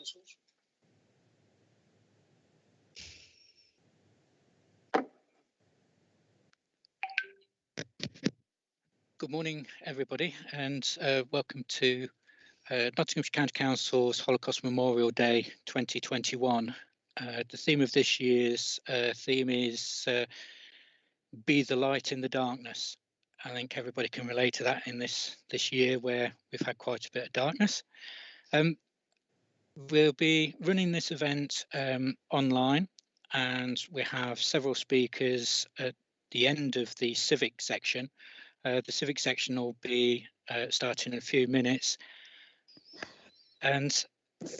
Councils. Good morning, everybody, and welcome to Nottinghamshire County Council's Holocaust Memorial Day 2021. The theme of this year's theme is Be the Light in the Darkness. I think everybody can relate to that in this year where we've had quite a bit of darkness. We'll be running this event online, and we have several speakers at the end of the civic section. The civic section will be starting in a few minutes, and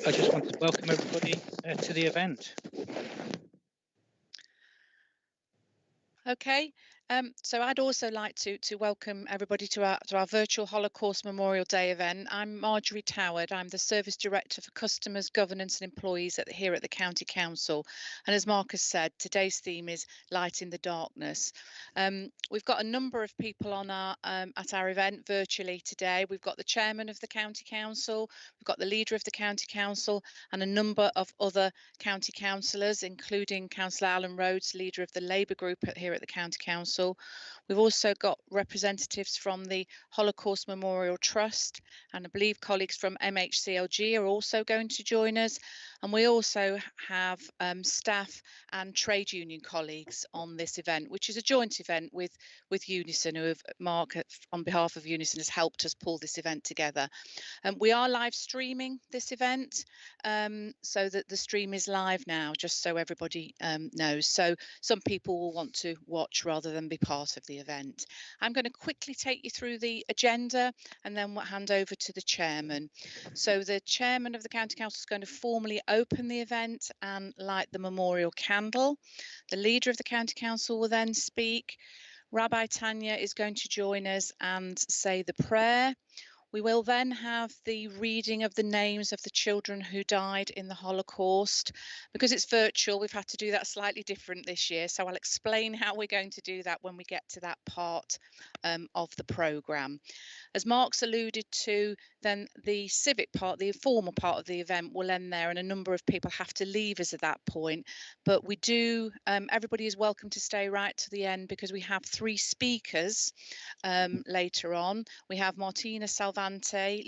I just want to welcome everybody to the event. Okay, so I'd also like to welcome everybody to our virtual Holocaust Memorial Day event. I'm Marjorie Toward. I'm the Service Director for Customers, Governance and Employees here at the County Council. And as Marcus said, today's theme is Light in the Darkness. We've got a number of people on at our event virtually today. We've got the Chairman of the County Council, we've got the Leader of the County Council, and a number of other County Councillors, including Councillor Alan Rhodes, Leader of the Labour Group here at the County Council. We've also got representatives from the Holocaust Memorial Trust, and I believe colleagues from MHCLG are also going to join us. And we also have staff and trade union colleagues on this event, which is a joint event with Unison, who have, Mark, on behalf of Unison, has helped us pull this event together. We are live streaming this event, so that the stream is live now, just so everybody knows. So some people will want to watch rather than be part of the event. I'm going to quickly take you through the agenda and then we'll hand over to the chairman. So the chairman of the County Council is going to formally open the event and light the memorial candle. The leader of the County Council will then speak. Rabbi Tanya is going to join us and say the prayer. We will then have the reading of the names of the children who died in the Holocaust. Because it's virtual, we've had to do that slightly different this year. So I'll explain how we're going to do that when we get to that part of the programme. As Mark's alluded to, then the civic part, the informal part of the event will end there, and a number of people have to leave us at that point. But we do, everybody is welcome to stay right to the end, because we have 3 speakers later on. We have Martina Salvante,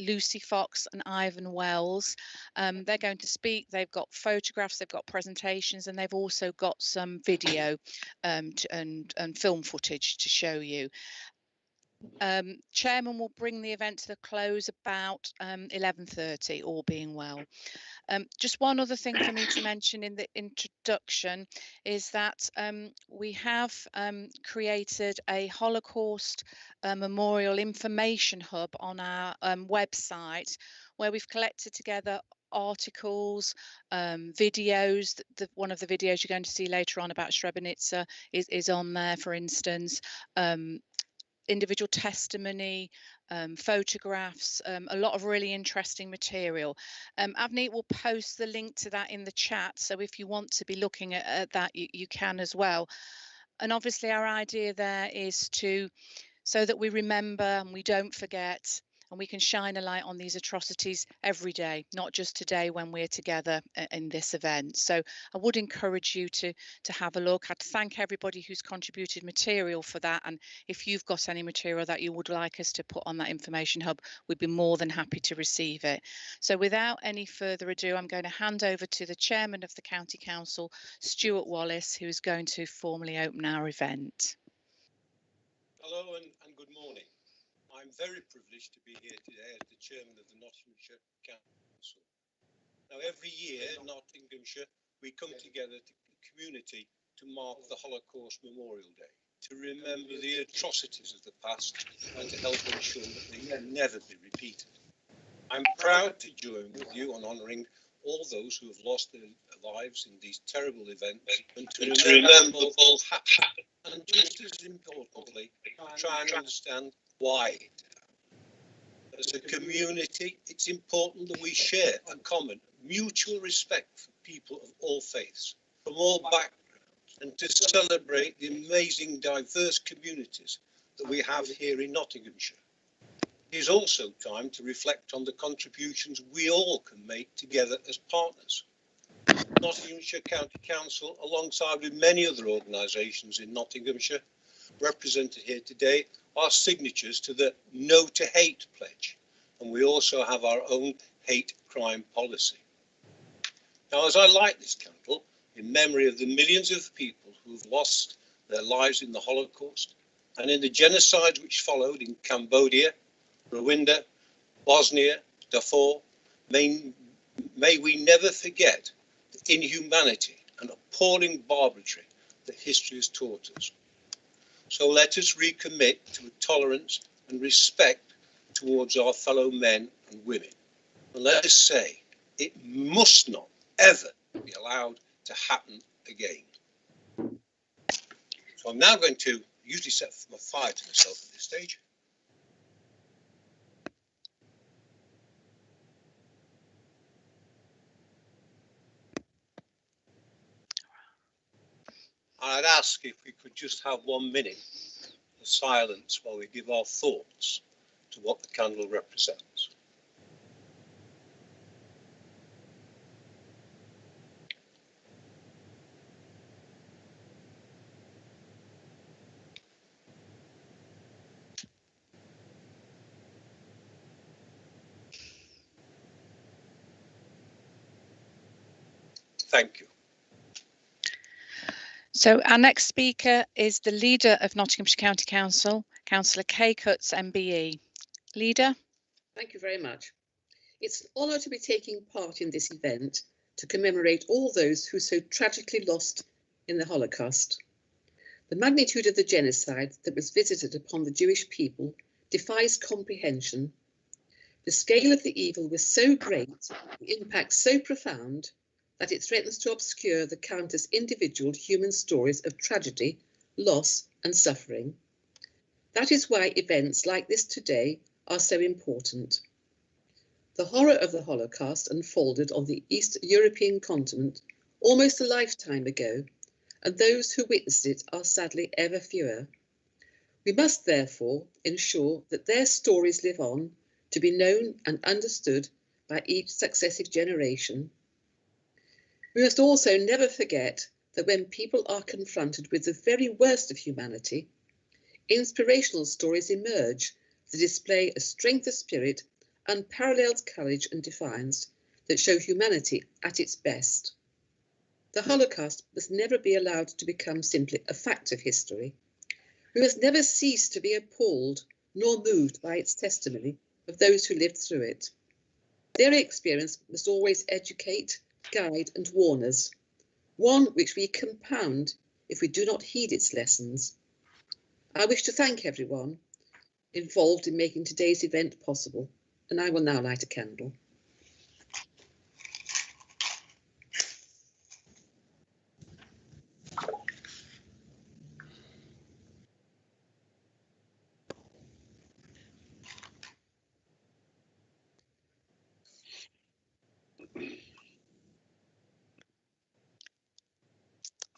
Lucy Fox and Ivan Wells. They're going to speak. They've got photographs, they've got presentations, and they've also got some video and film footage to show you. Chairman will bring the event to the close about 11:30, all being well. Just one other thing for me to mention in the introduction is that we have created a Holocaust Memorial Information Hub on our website, where we've collected together articles, videos. One of the videos you're going to see later on about Srebrenica is on there, for instance. Individual testimony, photographs, a lot of really interesting material. Avneet will post the link to that in the chat, so if you want to be looking at that, you can as well. And obviously our idea there is so that we remember and we don't forget, and we can shine a light on these atrocities every day, not just today when we're together in this event. So I would encourage you to have a look. I'd thank everybody who's contributed material for that, and if you've got any material that you would like us to put on that information hub, we'd be more than happy to receive it. So without any further ado, I'm going to hand over to the Chairman of the County Council, Stuart Wallace, who is going to formally open our event. Hello and good morning. I'm very privileged to be here today as the Chairman of the Nottinghamshire Council. Now, every year in Nottinghamshire, we come together to the community to mark the Holocaust Memorial Day, to remember the atrocities of the past and to help ensure that they can never be repeated. I'm proud to join with you on honouring all those who have lost their lives in these terrible events, and to remember both happened, and just as importantly, try and understand why it happened. As a community, it's important that we share a common mutual respect for people of all faiths, from all backgrounds, and to celebrate the amazing diverse communities that we have here in Nottinghamshire. is also time to reflect on the contributions we all can make together as partners. Nottinghamshire County Council, alongside with many other organisations in Nottinghamshire represented here today, are signatories to the No to Hate pledge, and we also have our own hate crime policy. Now, as I light this candle in memory of the millions of people who've lost their lives in the Holocaust and in the genocides which followed in Cambodia, Rwanda, Bosnia, Darfur, may we never forget the inhumanity and appalling barbarity that history has taught us. So let us recommit to tolerance and respect towards our fellow men and women. And let us say it must not ever be allowed to happen again. So I'm now going to usually set my fire to myself at this stage. I'd ask if we could just have 1 minute of silence while we give our thoughts to what the candle represents. Thank you. So our next speaker is the leader of Nottinghamshire County Council, Councillor Kay Cutts, MBE. Leader. Thank you very much. It's an honour to be taking part in this event to commemorate all those who so tragically lost in the Holocaust. The magnitude of the genocide that was visited upon the Jewish people defies comprehension. The scale of the evil was so great, the impact so profound, that it threatens to obscure the countless individual human stories of tragedy, loss and suffering. That is why events like this today are so important. The horror of the Holocaust unfolded on the East European continent almost a lifetime ago, and those who witnessed it are sadly ever fewer. We must therefore ensure that their stories live on, to be known and understood by each successive generation. We must also never forget that when people are confronted with the very worst of humanity, inspirational stories emerge that display a strength of spirit, unparalleled courage and defiance that show humanity at its best. The Holocaust must never be allowed to become simply a fact of history. We must never cease to be appalled nor moved by its testimony of those who lived through it. Their experience must always educate, guide and warn us, one which we compound if we do not heed its lessons. I wish to thank everyone involved in making today's event possible, and I will now light a candle.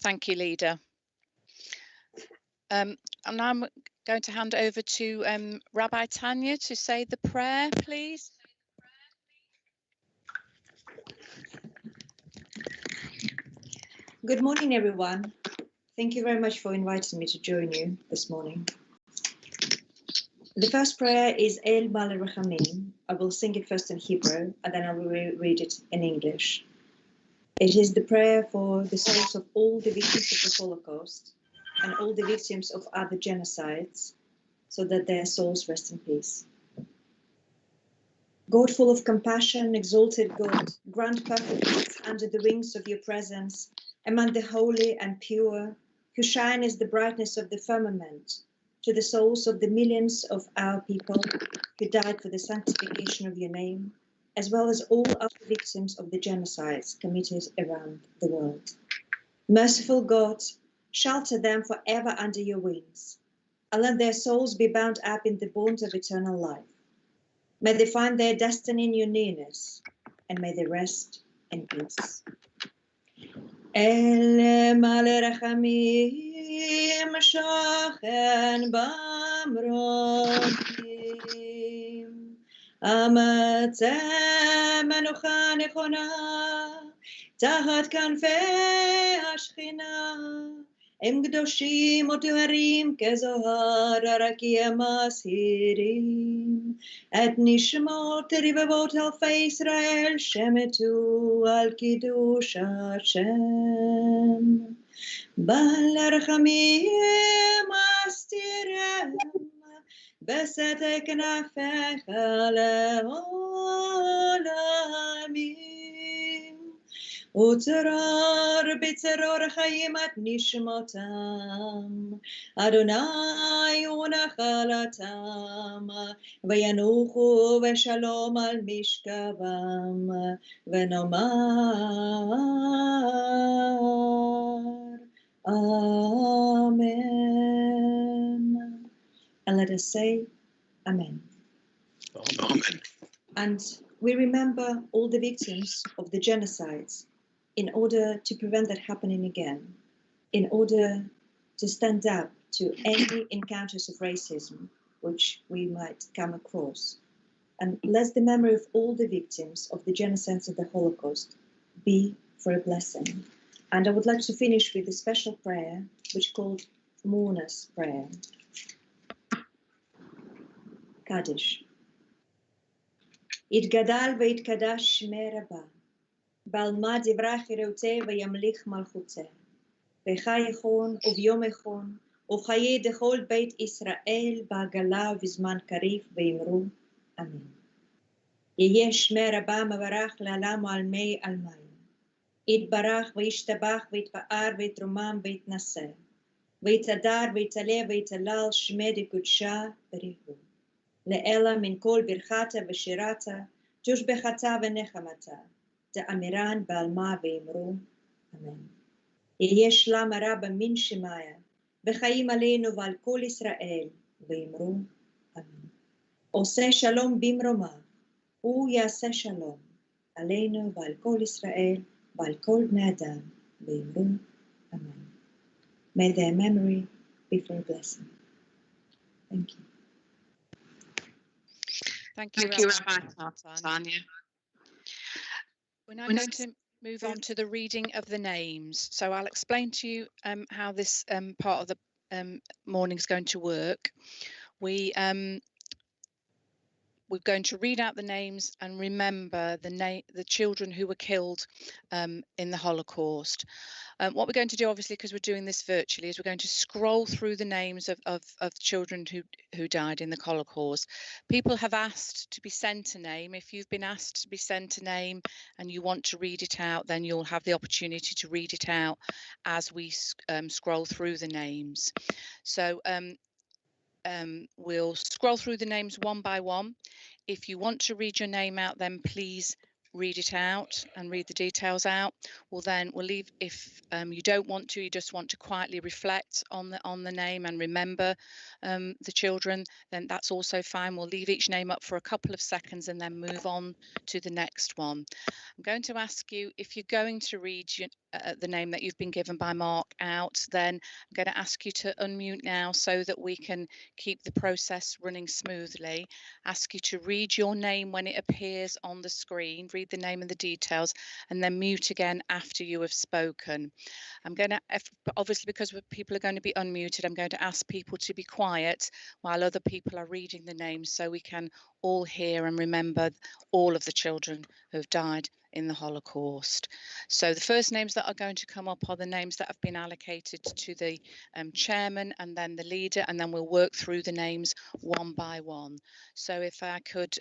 Thank you, Leader. And now I'm going to hand over to Rabbi Tanya to say the prayer, please. Good morning, everyone. Thank you very much for inviting me to join you this morning. The first prayer is El Male Rachamim. I will sing it first in Hebrew and then I will read it in English. It is the prayer for the souls of all the victims of the Holocaust and all the victims of other genocides, so that their souls rest in peace. God, full of compassion, exalted God, grant perfect peace under the wings of your presence, among the holy and pure, who shine as the brightness of the firmament, to the souls of the millions of our people who died for the sanctification of your name, as well as all other victims of the genocides committed around the world. Merciful God, shelter them forever under your wings, and let their souls be bound up in the bonds of eternal life. May they find their destiny in your nearness, and may they rest in peace. El Male Rachamim Shochen Bamrodim אמצא מנוחה נכונה תחת כנפי השכינה. הם קדושים וטהרים כזוהר הרקיע מסהירים את נשמות רבבות אלפי ישראל שמתו על קידוש השם. בעל הרחמים אסתירם בסתר כנפיך לעולמים. וצרור בצרור חיים את נשמתם, אדוני הוא נחלתם, וינוחו בשלום על משכבם, ונאמר Amen. And let us say Amen. Amen. And we remember all the victims of the genocides in order to prevent that happening again, in order to stand up to any encounters of racism which we might come across. And let the memory of all the victims of the genocides of the Holocaust be for a blessing. And I would like to finish with a special prayer, which is called Mourner's Prayer. Kaddish. יתגדל ויתקדש שמי רבה, בעלמא דברה חירותה וימליך מלכותה, בחי יכון וביום יכון, ובחיי דכל בית ישראל בעגלה ובזמן קריב ואמרו אמן. יהיה שמי רבה מברך לעלם ועלמי עלמיים, יתברך וישתבח ויתפאר ויתרומם ויתנשא, ויתהדר ויתעלה ויתהלל שמי דקודשה בריחו. לאלה מן כל ברכתה ושירתה, תושבחתה ונחמתה, תאמירן בעלמא ואמרו אמן. יהיה שלום רב מן שמיה, וחיים עלינו ועל כל ישראל, ואמרו אמן. עושה שלום במרומה, הוא יעשה שלום עלינו ועל כל ישראל ועל כל בני אדם, ואמרו אמן. May their memory be for a blessing. Thank you. Thank you, Tanya. We're now going to move on to the reading of the names. So I'll explain to you how this part of the morning is going to work. We're going to read out the names and remember the children who were killed in the Holocaust. What we're going to do, obviously, because we're doing this virtually, is we're going to scroll through the names of children who died in the Holocaust. People have asked to be sent a name. If you've been asked to be sent a name and you want to read it out, then you'll have the opportunity to read it out as we scroll through the names. So we'll scroll through the names one by one. If you want to read your name out, then please read it out and read the details out. We'll leave. If you don't want to, you just want to quietly reflect on the name and remember the children, then that's also fine. We'll leave each name up for a couple of seconds and then move on to the next one. I'm going to ask you, if you're going to read the name that you've been given by Mark out, then I'm going to ask you to unmute now so that we can keep the process running smoothly. Ask you to read your name when it appears on the screen, read the name and the details, and then mute again after you have spoken. I'm going to, obviously, because people are going to be unmuted, I'm going to ask people to be quiet while other people are reading the names so we can all hear and remember all of the children who have died in the Holocaust. So the first names that are going to come up are the names that have been allocated to the chairman and then the leader, and then we'll work through the names one by one. So if I could,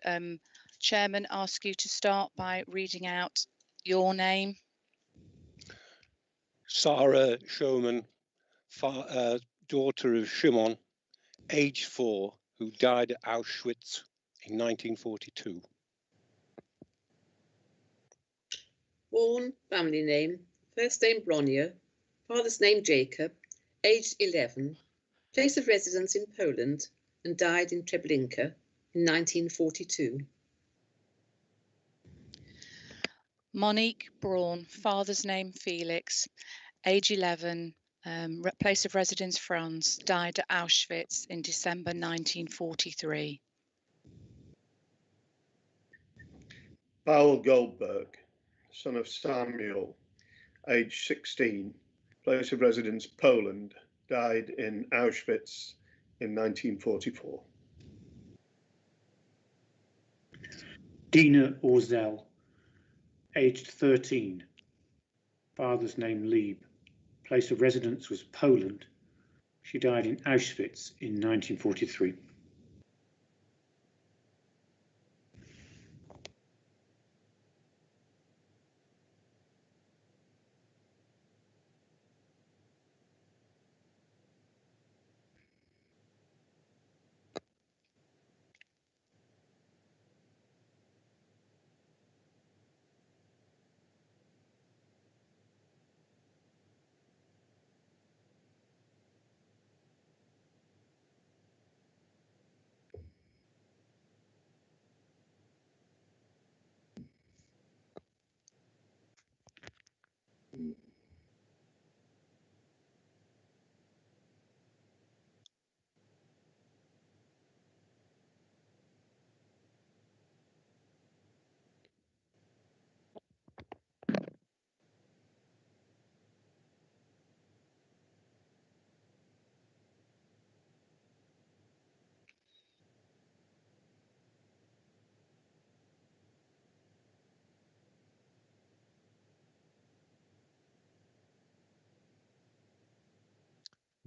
Chairman, ask you to start by reading out your name. Sarah Showman, daughter of Shimon, aged 4, who died at Auschwitz in 1942. Born, family name, first name Bronia, father's name Jacob, aged 11, place of residence in Poland, and died in Treblinka in 1942. Monique Braun, father's name Felix, age 11, place of residence France, died at Auschwitz in December 1943. Powell Goldberg, son of Samuel, age 16, place of residence Poland, died in Auschwitz in 1944. Dina Orzel, aged 13, father's name Lieb, place of residence was Poland. She died in Auschwitz in 1943.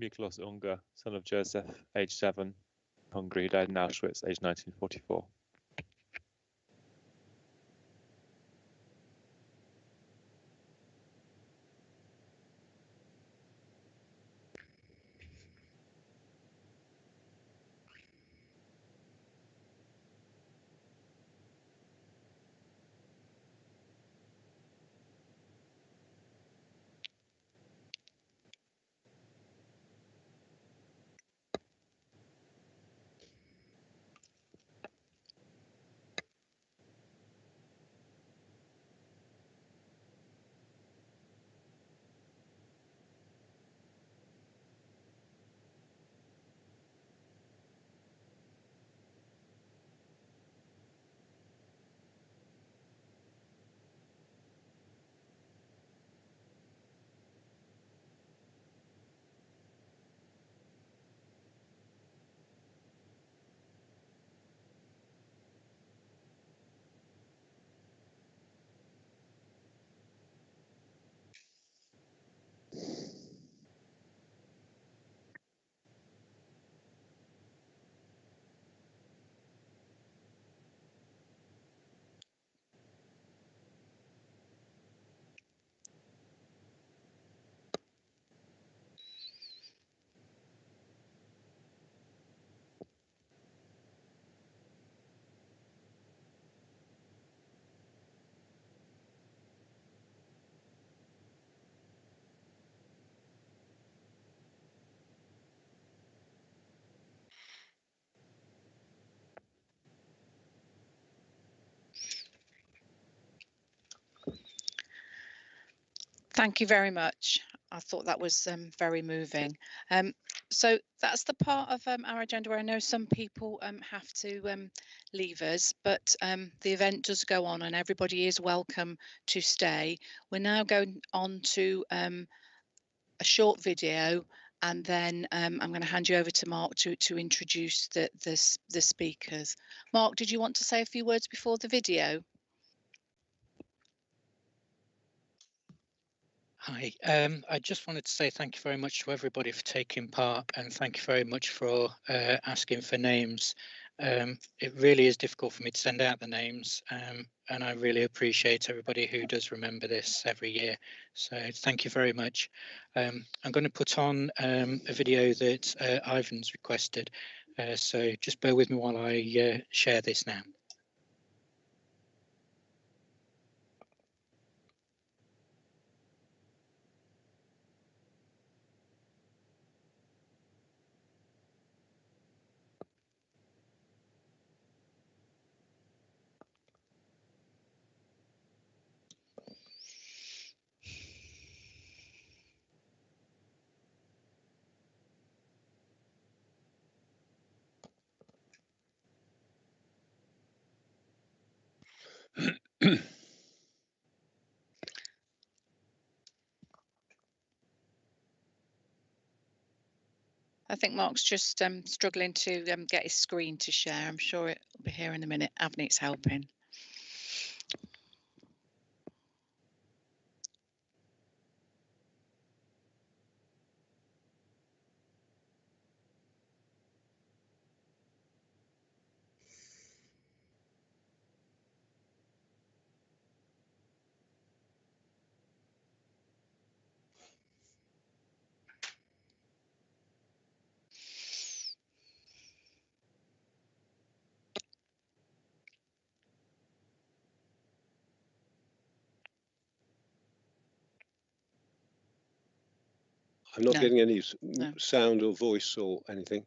Miklos Unger, son of Joseph, age 7, Hungary, who died in Auschwitz, age 1944. Thank you very much. I thought that was very moving. So that's the part of our agenda where I know some people have to leave us, but the event does go on and everybody is welcome to stay. We're now going on to a short video, and then I'm going to hand you over to Mark to introduce the speakers. Mark, did you want to say a few words before the video? Hi, I just wanted to say thank you very much to everybody for taking part, and thank you very much for asking for names. It really is difficult for me to send out the names, and I really appreciate everybody who does remember this every year. So thank you very much. I'm going to put on a video that Ivan's requested, so just bear with me while I share this now. I think Mark's just struggling to get his screen to share. I'm sure it'll be here in a minute. Avnit's helping. I'm not No. getting any No. sound or voice or anything.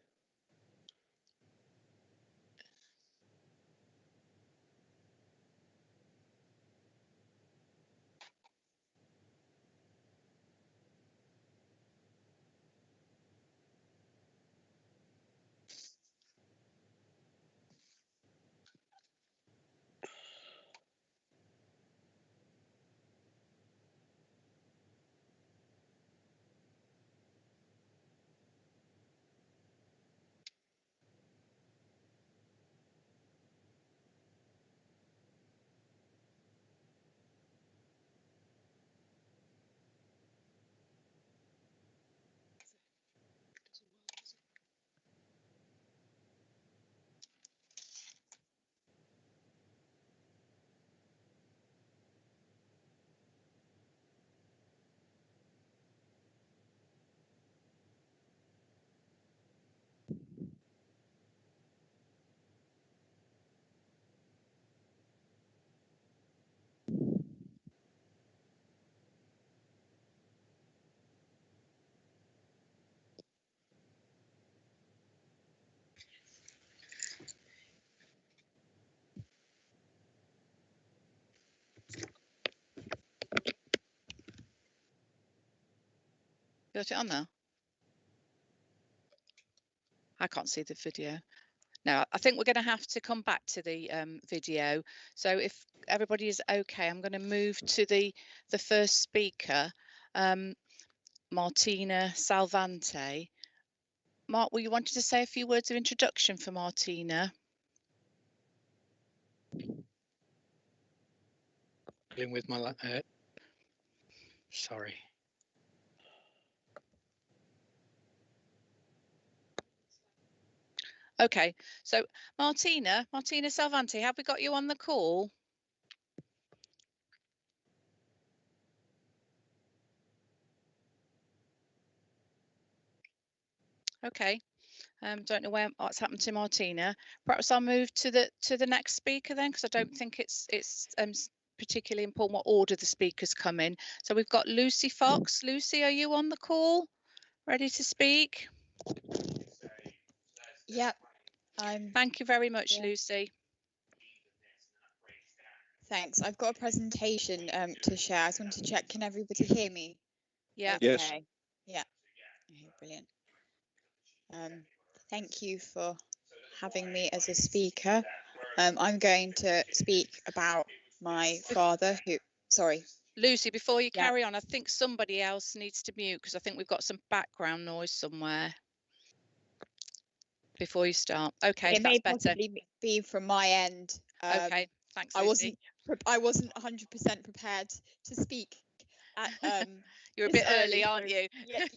Got it on now? I can't see the video. No, I think we're going to have to come back to the video. So if everybody is okay, I'm going to move to the first speaker, Martina Salvante. Mark, were you wanting to say a few words of introduction for Martina? With my sorry. Okay, so Martina Salvante, have we got you on the call? Okay, don't know what's happened to Martina. Perhaps I'll move to the next speaker then, because I don't think it's particularly important what order the speakers come in. So we've got Lucy Fox. Lucy, are you on the call? Ready to speak? Yep. Thank you very much, Yeah. Lucy. Thanks. I've got a presentation to share. I just wanted to check, can everybody hear me? Yeah. Okay. Yes. Yeah. Okay, brilliant. Thank you for having me as a speaker. I'm going to speak about my father who, sorry. Lucy, before you Yeah. carry on, I think somebody else needs to mute because I think we've got some background noise somewhere. Before you start. Okay, It that's may better. possibly be from my end. Okay, thanks, Lucy. I wasn't 100% prepared to speak at You're a bit early, aren't you?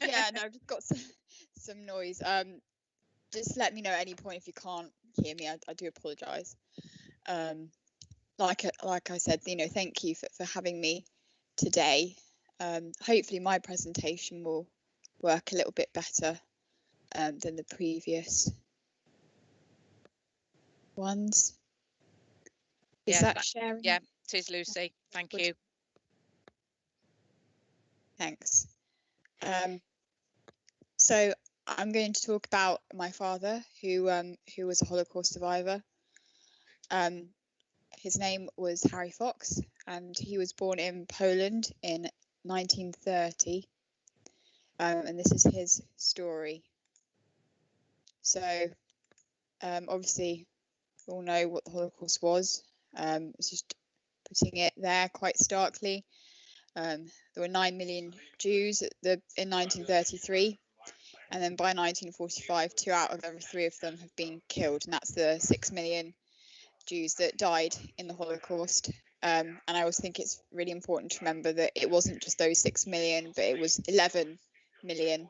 Yeah, no, I've just got some noise. Just let me know at any point if you can't hear me. I do apologize. Like I said, thank you for having me today. Hopefully my presentation will work a little bit better than the previous ones. Is that sharing? Yeah, it is, Lucy. Thank you. Thanks. So I'm going to talk about my father, who was a Holocaust survivor. His name was Harry Fox, and he was born in Poland in 1930. And this is his story. So obviously, we all know what the Holocaust was. It's just putting it there quite starkly. There were 9 million Jews in 1933. And then by 1945, 2 out of every 3 of them have been killed, and that's the 6 million Jews that died in the Holocaust. And I always think it's really important to remember that it wasn't just those 6 million, but it was 11 million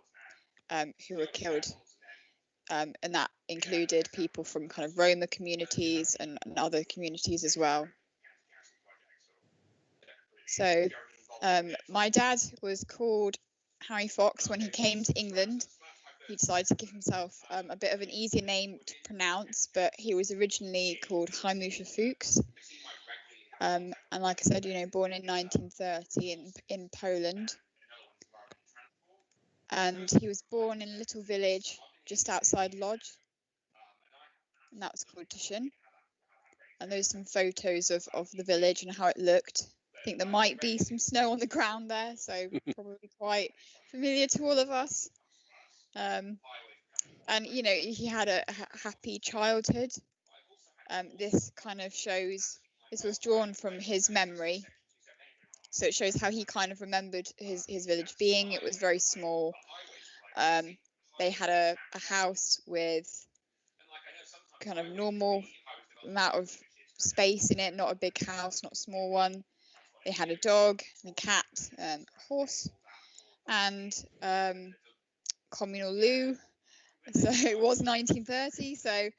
who were killed. And that included people from kind of Roma communities and other communities as well. So my dad was called Harry Fox when he came to England. He decided to give himself a bit of an easier name to pronounce, but he was originally called Holocaust Fuchs. And like I said, you know, born in 1930 in Poland. And he was born in a little village just outside Lodz, and that was called Tushin. And there's some photos of the village and how it looked. I think there might be some snow on the ground there, so probably quite familiar to all of us. And you know, he had a happy childhood. This kind of shows, this was drawn from his memory, so it shows how he kind of remembered his village being. It was very small. They had a house with kind of normal amount of space in it, not a big house, not a small one. They had a dog, a cat, a horse, and communal loo. So it was 1930, so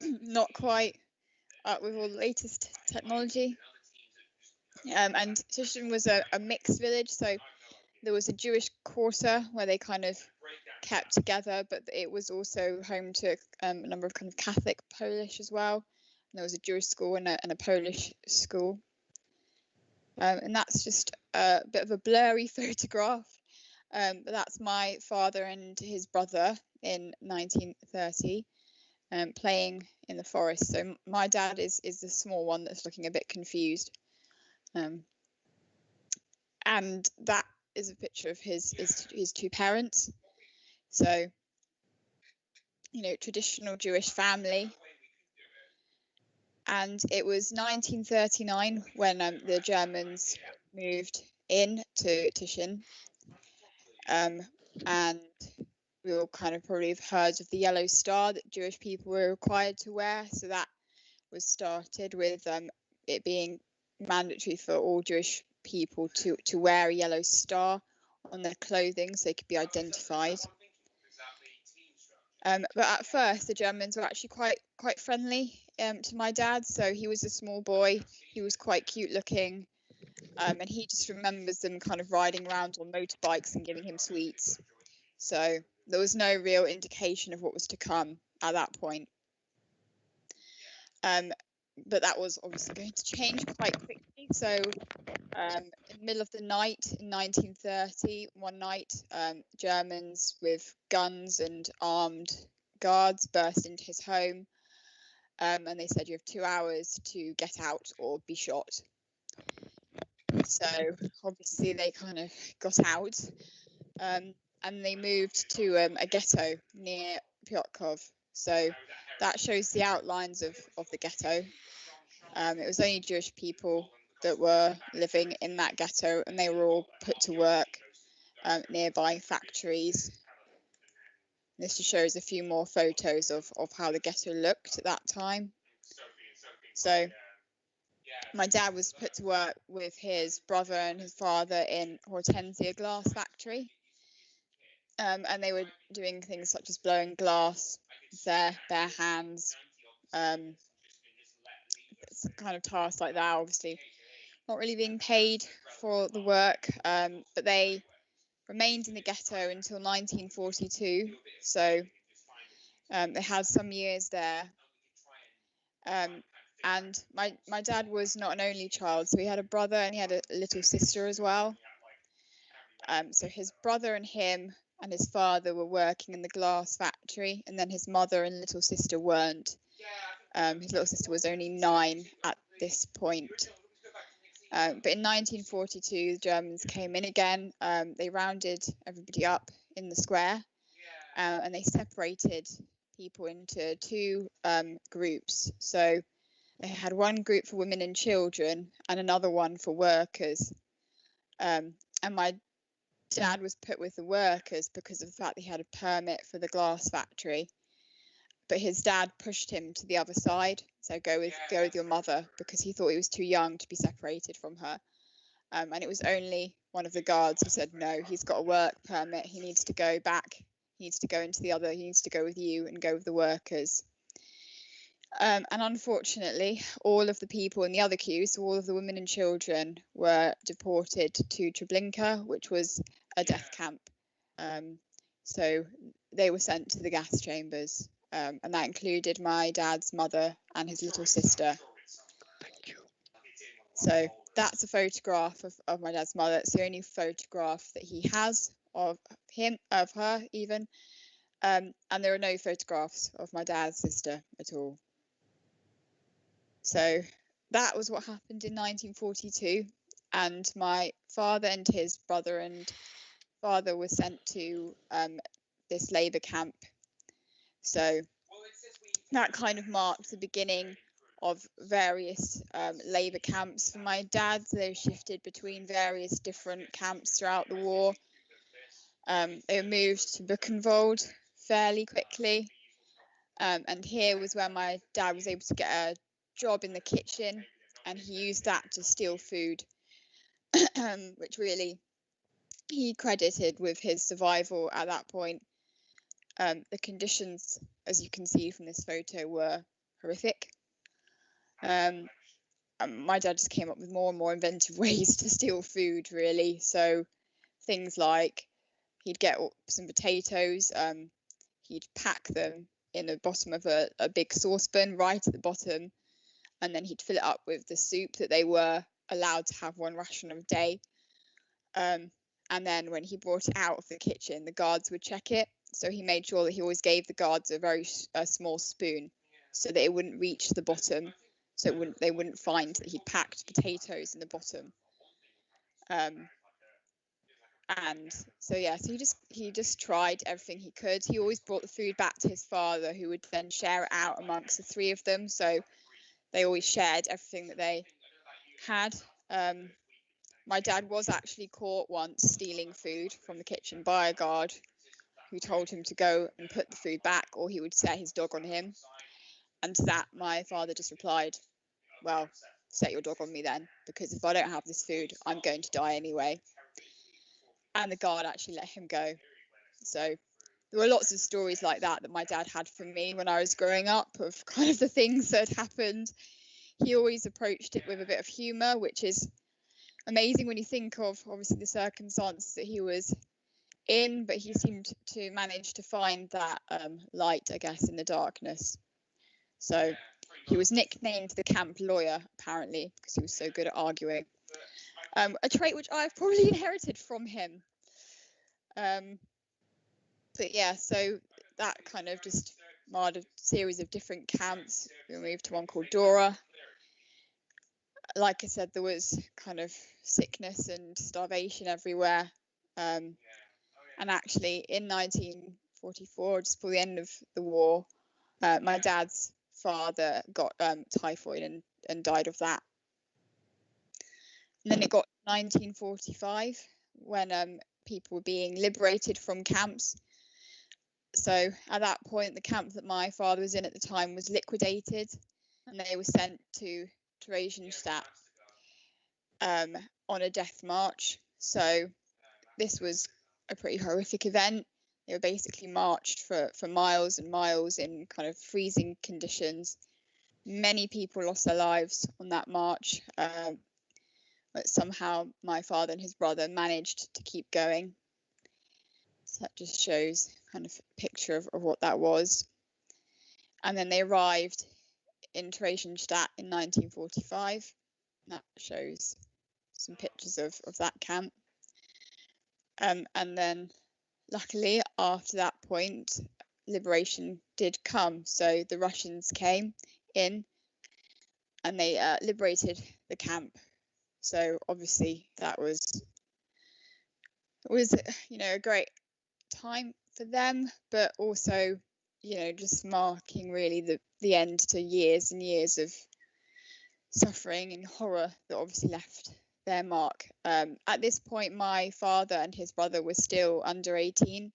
not quite up with all the latest technology. And Tushin was a mixed village, so there was a Jewish quarter where they kind of kept together, but it was also home to a number of kind of Catholic Polish as well. And there was a Jewish school and a Polish school. And that's just a bit of a blurry photograph. But that's my father and his brother in 1930 playing in the forest. So my dad is the small one that's looking a bit confused. And that is a picture of his 2 parents. So, you know, traditional Jewish family. And it was 1939 when the Germans moved in to Tushin. And we all kind of probably have heard of the yellow star that Jewish people were required to wear. So that was started with it being mandatory for all Jewish people to wear a yellow star on their clothing so they could be identified. But at first, the Germans were actually quite friendly to my dad. So he was a small boy. He was quite cute looking. And he just remembers them kind of riding around on motorbikes and giving him sweets. So there was no real indication of what was to come at that point. But that was obviously going to change quite quickly. So in the middle of the night in 1930, one night, Germans with guns and armed guards burst into his home. And they said, you have 2 hours to get out or be shot. So obviously they kind of got out. And they moved to a ghetto near Piotrków. So that shows the outlines of the ghetto. It was only Jewish people that were living in that ghetto, and they were all put to work nearby factories. This just shows a few more photos of how the ghetto looked at that time. So my dad was put to work with his brother and his father in Hortensia glass factory. And they were doing things such as blowing glass with their bare hands. It's kind of tasks like that, obviously not really being paid for the work, but they remained in the ghetto until 1942. So they had some years there. And my dad was not an only child, so he had a brother and he had a little sister as well. So his brother and him and his father were working in the glass factory, and then his mother and little sister weren't. His little sister was only 9 at this point. But in 1942, the Germans came in again. They rounded everybody up in the square, and they separated people into 2 groups. So they had one group for women and children and another one for workers. And my Dad was put with the workers because of the fact that he had a permit for the glass factory. But his dad pushed him to the other side. So go with your mother, because he thought he was too young to be separated from her. And it was only one of the guards who said, no, he's got a work permit. He needs to go back. He needs to go into the other. He needs to go with you and go with the workers. And unfortunately, all of the people in the other queue, so all of the women and children, were deported to Treblinka, which was a death camp. So they were sent to the gas chambers, and that included my dad's mother and his little sister. Thank you. So that's a photograph of my dad's mother. It's the only photograph that he has of her even. And there are no photographs of my dad's sister at all. So that was what happened in 1942. And my father and his brother and father were sent to this labour camp. So that kind of marked the beginning of various labour camps. For my dad, they shifted between various different camps throughout the war. They were moved to Buchenwald fairly quickly. And here was where my dad was able to get a job in the kitchen, and he used that to steal food, which really he credited with his survival at that point. The conditions, as you can see from this photo, were horrific. My dad just came up with more and more inventive ways to steal food, really. So things like he'd get some potatoes, he'd pack them in the bottom of a big saucepan right at the bottom, and then he'd fill it up with the soup that they were allowed to have one ration a day. And then when he brought it out of the kitchen, the guards would check it. So he made sure that he always gave the guards a very small spoon so that it wouldn't reach the bottom. So they wouldn't find that he'd packed potatoes in the bottom. And so, yeah, so he just tried everything he could. He always brought the food back to his father, who would then share it out amongst the three of them. So they always shared everything that they had. My dad was actually caught once stealing food from the kitchen by a guard who told him to go and put the food back, or he would set his dog on him. And to that, my father just replied, well, set your dog on me then, because if I don't have this food, I'm going to die anyway. And the guard actually let him go. So there were lots of stories like that my dad had for me when I was growing up, of kind of the things that had happened. He always approached it with a bit of humour, which is amazing when you think of, obviously, the circumstances that he was in, but he seemed to manage to find that light, I guess, in the darkness. So he was nicknamed the camp lawyer, apparently, because he was so good at arguing. A trait which I've probably inherited from him. But yeah, so that kind of just marred a series of different camps. We moved to one called Dora. Like I said, there was kind of sickness and starvation everywhere. And actually, in 1944, just before the end of the war, my dad's father got typhoid and died of that. And then it got 1945 when people were being liberated from camps. So at that point, the camp that my father was in at the time was liquidated, and they were sent to Theresienstadt on a death march. So this was a pretty horrific event. They were basically marched for miles and miles in kind of freezing conditions. Many people lost their lives on that march, but somehow my father and his brother managed to keep going. So that just shows kind of a picture of what that was. And then they arrived in Theresienstadt in 1945. That shows some pictures of that camp. And then luckily, after that point, liberation did come. So the Russians came in and they liberated the camp. So obviously that was a great time for them, but also, just marking really the end to years and years of suffering and horror that obviously left their mark. At this point, my father and his brother were still under 18.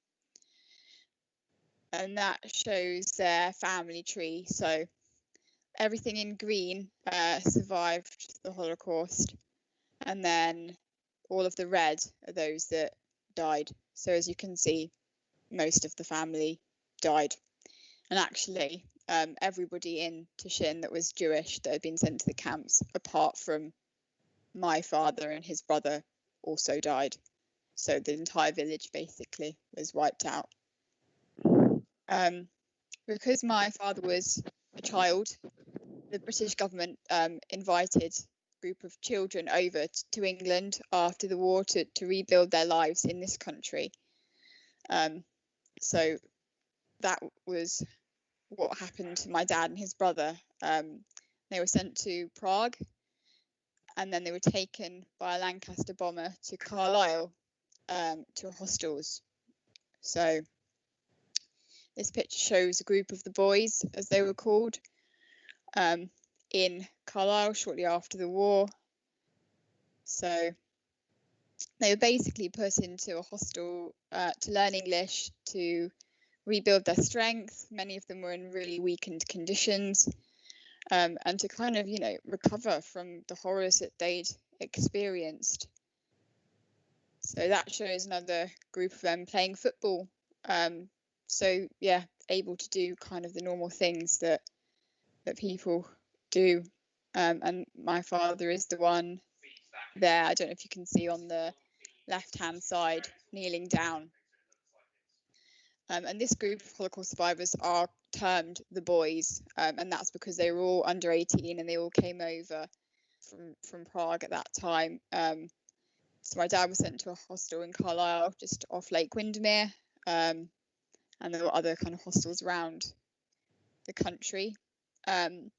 And that shows their family tree. So everything in green survived the Holocaust. And then all of the red are those that died. So as you can see, most of the family died. And actually, everybody in Tushin that was Jewish that had been sent to the camps, apart from my father and his brother, also died. So the entire village basically was wiped out. Because my father was a child, the British government invited a group of children over to England after the war to rebuild their lives in this country. So that was what happened to my dad and his brother. They were sent to Prague, and then they were taken by a Lancaster bomber to Carlisle, to hostels. So this picture shows a group of the boys, as they were called, in Carlisle shortly after the war. So they were basically put into a hostel to learn English, to rebuild their strength. Many of them were in really weakened conditions, and to kind of, recover from the horrors that they'd experienced. So that shows another group of them playing football. So yeah, able to do kind of the normal things that people do. And my father is the one there. I don't know if you can see on the left-hand side, kneeling down. And this group of Holocaust survivors are termed the boys, and that's because they were all under 18 and they all came over from Prague at that time. So my dad was sent to a hostel in Carlisle, just off Lake Windermere, and there were other kind of hostels around the country. And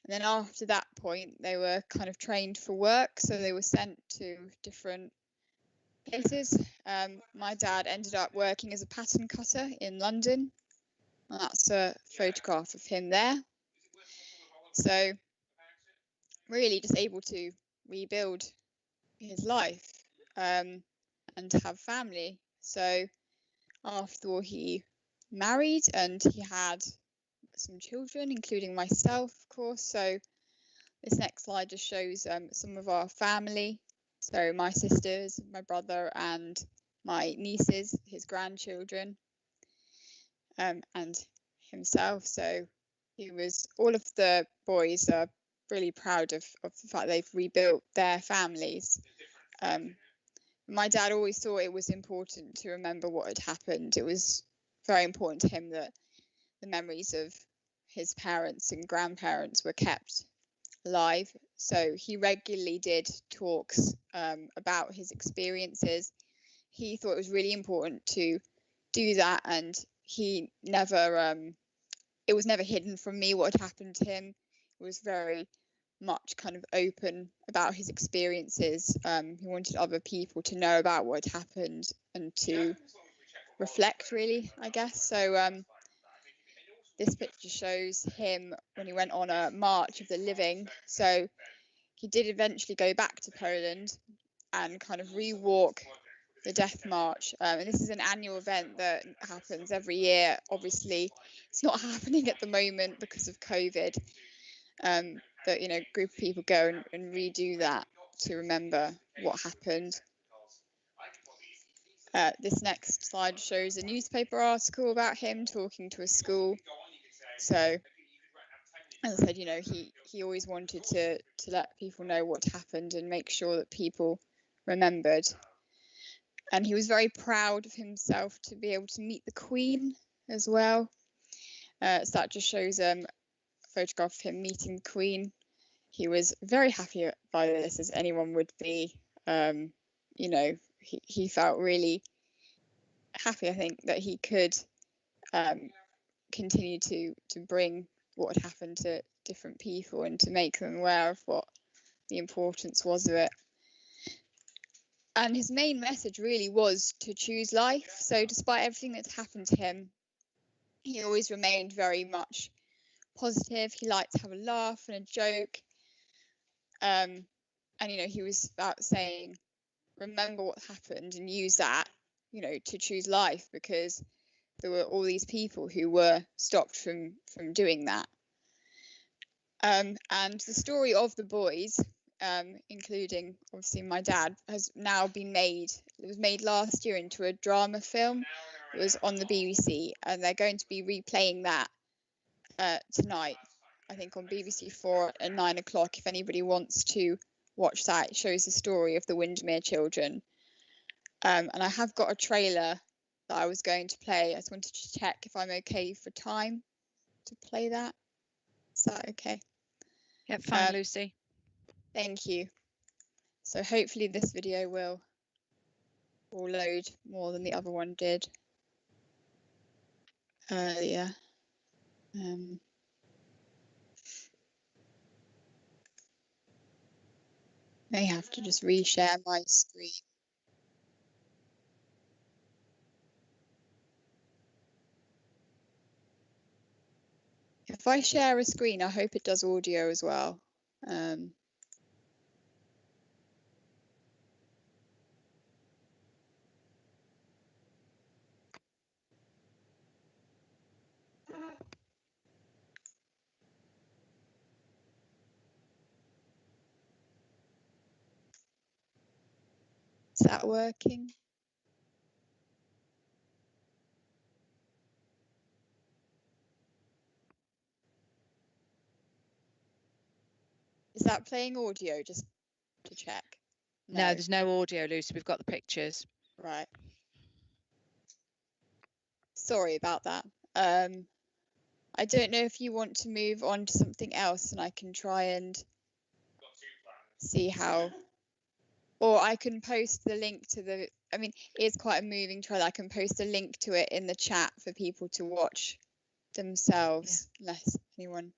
then after that point, they were kind of trained for work, so they were sent to different places. My dad ended up working as a pattern cutter in London, and that's a photograph of him there. So really just able to rebuild his life and have family. So after the war, he married and he had some children, including myself, of course. So this next slide just shows some of our family. So my sisters, my brother, and my nieces, his grandchildren, and himself. So all of the boys are really proud of the fact they've rebuilt their families. My dad always thought it was important to remember what had happened. It was very important to him that the memories of his parents and grandparents were kept alive. So he regularly did talks about his experiences. He thought it was really important to do that, and he never it was never hidden from me what had happened to him. It was very much kind of open about his experiences. He wanted other people to know about what had happened and to reflect, really, I guess. So this picture shows him when he went on a March of the Living. So he did eventually go back to Poland and kind of rewalk the Death March. And this is an annual event that happens every year. Obviously, it's not happening at the moment because of COVID. But, a group of people go and redo that to remember what happened. This next slide shows a newspaper article about him talking to a school. So, as I said, he always wanted to let people know what happened and make sure that people remembered. And he was very proud of himself to be able to meet the Queen as well. So that just shows a photograph of him meeting the Queen. He was very happy by this, as anyone would be. He felt really happy, I think, that he could continue to bring what had happened to different people and to make them aware of what the importance was of it. And his main message really was to choose life. So despite everything that's happened to him, he always remained very much positive. He liked to have a laugh and a joke. And and you know, he was about saying, remember what happened and use that, you know, to choose life, because there were all these people who were stopped from doing that. And the story of the boys, including obviously my dad, has now been made. It was made last year into a drama film. It was on the BBC, and they're going to be replaying that tonight, I think, on BBC4 at 9 o'clock. If anybody wants to watch that, it shows the story of the Windermere children. And I have got a trailer that I was going to play. I just wanted to check if I'm okay for time to play that. Is that okay? Yeah, fine, Lucy. Thank you. So hopefully this video will load more than the other one did earlier. May have to just reshare my screen. If I share a screen, I hope it does audio as well. Is that working? Is that playing audio, just to check? No, there's no audio, Lucy. We've got the pictures. Right. Sorry about that. I don't know if you want to move on to something else, and I can try and see how, or I can post the link to the, I mean, it's quite a moving trailer. I can post a link to it in the chat for people to watch themselves, unless anyone.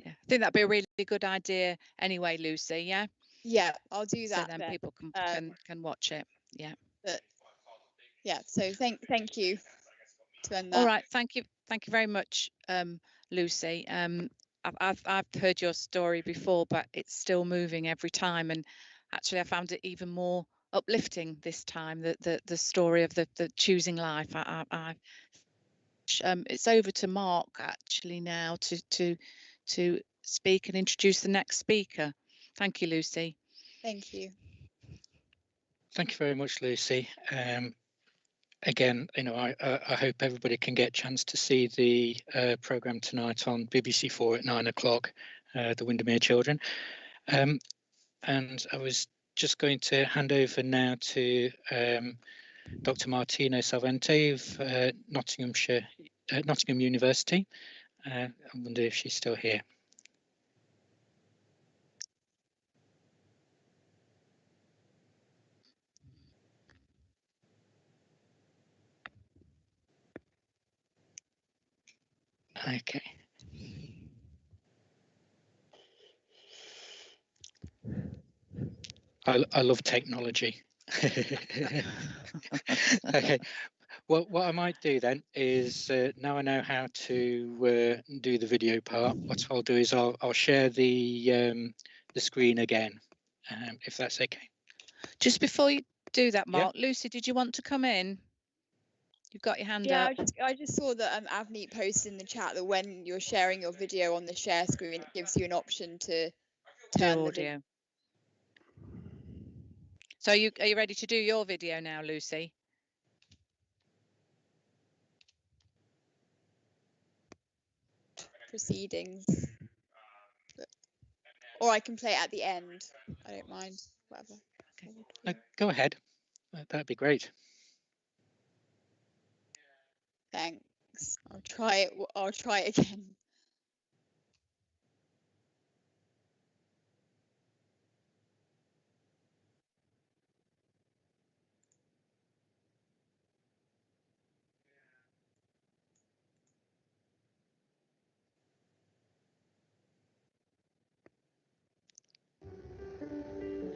Yeah, I think that'd be a really good idea anyway, Lucy. Yeah. Yeah, I'll do that. So then people can watch it. Yeah. But yeah, so thank you to end that. All right, thank you very much, Lucy. I've heard your story before, but it's still moving every time, and actually I found it even more uplifting this time. The story of the choosing life. It's over to Mark actually now to speak and introduce the next speaker. Thank you, Lucy. Thank you. Thank you very much, Lucy. Again, you know, I hope everybody can get a chance to see the programme tonight on BBC4 at 9 o'clock, the Windermere Children. And I was just going to hand over now to Dr. Martina Salvente of Nottingham University. I wonder if she's still here. Okay. I love technology. Okay. Well, what I might do then is now I know how to do the video part. What I'll do is I'll share the screen again, if that's okay. Just before you do that, Mark, yeah. Lucy, did you want to come in? You've got your hand up. Yeah, I just saw that Avneet posted in the chat that when you're sharing your video on the share screen, it gives you an option to turn the audio. So are you ready to do your video now, Lucy? Proceedings. Or I can play it at the end. I don't mind. Whatever. Okay. No, go ahead. That'd be great. Thanks. I'll try it again.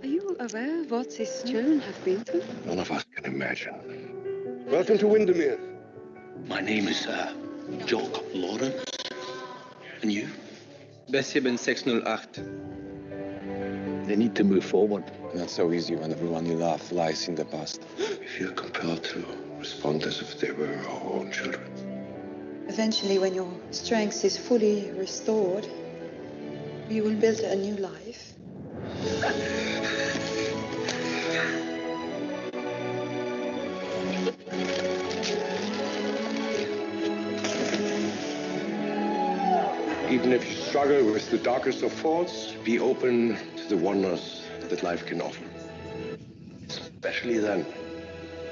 Are you aware of what these children have been through? None of us can imagine. Welcome to Windermere. My name is Jock Lawrence. And you? B7608. They need to move forward. Not so easy when everyone you love lies in the past. We feel compelled to respond as if they were our own children. Eventually, when your strength is fully restored, you will build a new life. Even if you struggle with the darkest of faults, be open to the wonders that life can offer. Especially then,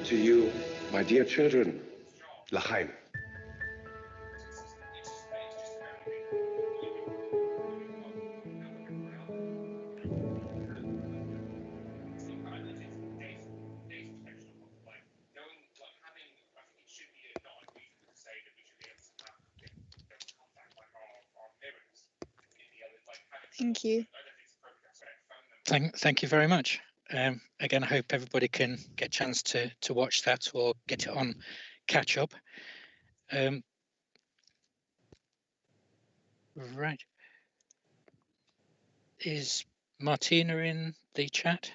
to you, my dear children, L'chaim. Thank you. Thank you very much. Again, I hope everybody can get a chance to watch that or get it on catch up. Right. Is Martina in the chat?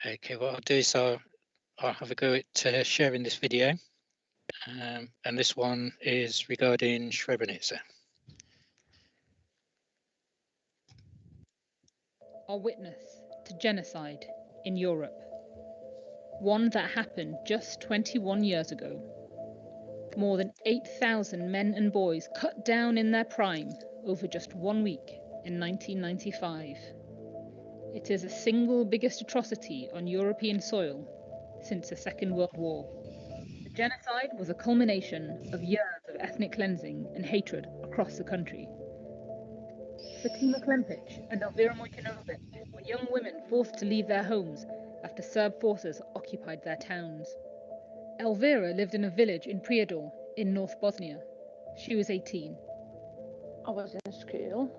Okay, what I'll do is I'll have a go at sharing this video. And this one is regarding Srebrenica. Our witness to genocide in Europe. One that happened just 21 years ago. More than 8,000 men and boys cut down in their prime over just 1 week in 1995. It is the single biggest atrocity on European soil since the Second World War. The genocide was a culmination of years of ethnic cleansing and hatred across the country. Fatima Klempic and Elvira Mojkanovic were young women forced to leave their homes after Serb forces occupied their towns. Elvira lived in a village in Prijedor in North Bosnia. She was 18. I was in school.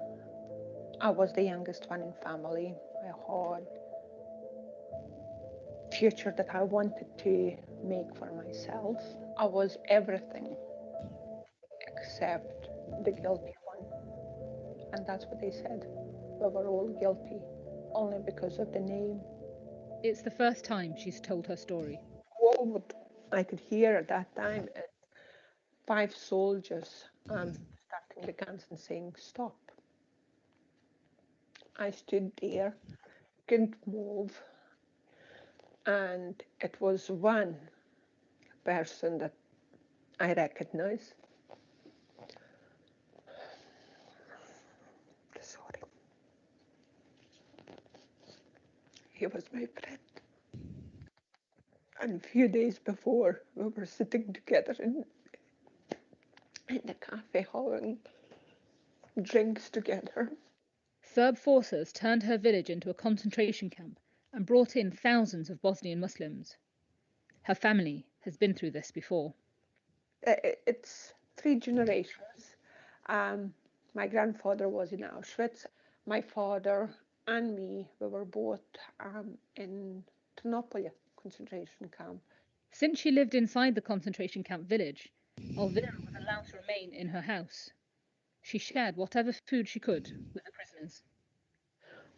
I was the youngest one in family. I had a future that I wanted to make for myself. I was everything except the guilty one. And that's what they said. We were all guilty, only because of the name. It's the first time she's told her story. What I could hear at that time, 5 soldiers starting the guns and saying, "Stop." I stood there, couldn't move, and it was one person that I recognized. Sorry. He was my friend. And a few days before, we were sitting together in the cafe having drinks together. Serb forces turned her village into a concentration camp and brought in thousands of Bosnian Muslims. Her family has been through this before. It's 3 generations. My grandfather was in Auschwitz. My father and me, we were both in Ternopilje concentration camp. Since she lived inside the concentration camp village, Elvira was allowed to remain in her house. She shared whatever food she could with the prisoners.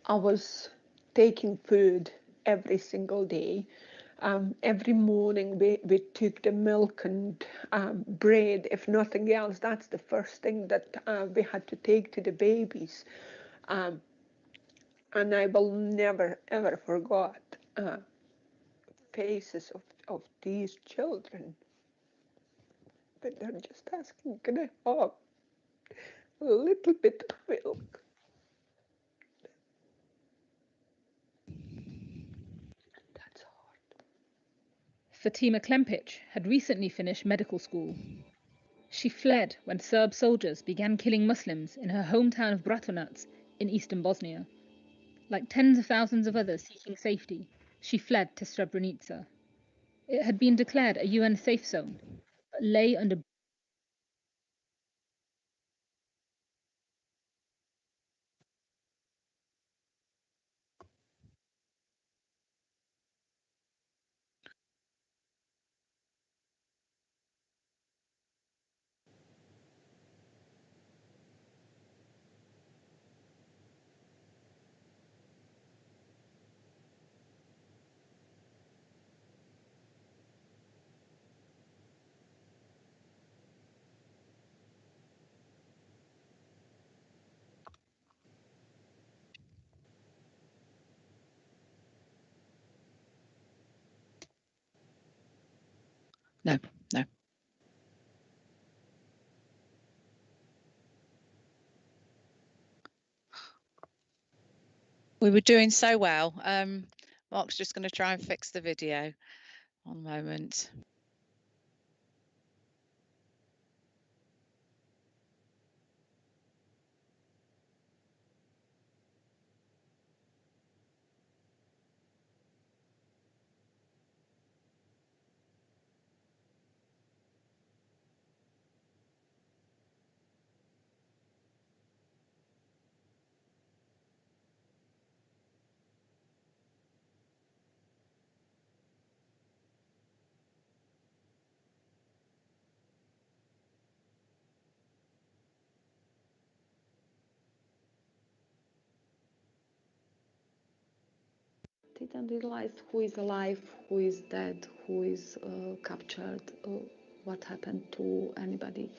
I was taking food every single day. Every morning we took the milk and bread. If nothing else, that's the first thing that we had to take to the babies. And I will never ever forget faces of these children. But they're just asking, can I have a little bit of milk? That's hard. Fatima Klempic had recently finished medical school. She fled when Serb soldiers began killing Muslims in her hometown of Bratunac in eastern Bosnia. Like tens of thousands of others seeking safety, she fled to Srebrenica. It had been declared a UN safe zone, but lay under No. We were doing so well. Mark's just going to try and fix the video. One moment. Didn't realize who is alive, who is dead, who is captured, what happened to anybody.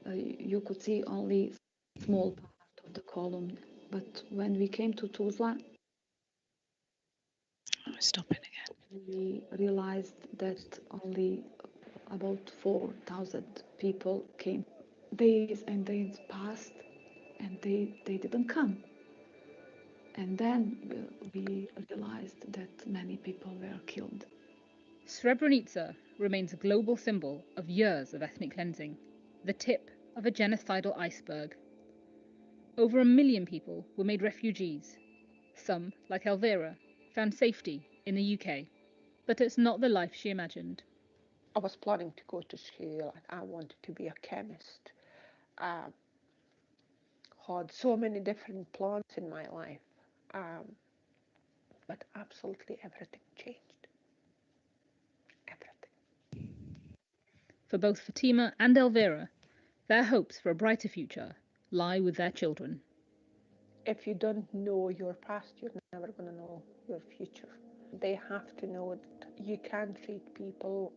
You could see only a small part of the column, but when we came to Tuzla, Stop it again. we realized that only about 4,000 people came. Days and days passed, and they didn't come. And then we realized that many people were killed. Srebrenica remains a global symbol of years of ethnic cleansing, the tip of a genocidal iceberg. Over 1 million people were made refugees. Some, like Elvira, found safety in the UK. But it's not the life she imagined. I was planning to go to school. I wanted to be a chemist. Had so many different plans in my life, but absolutely everything changed. Everything. For both Fatima and Elvira, their hopes for a brighter future lie with their children. If you don't know your past, you're never going to know your future. They have to know that you can't treat people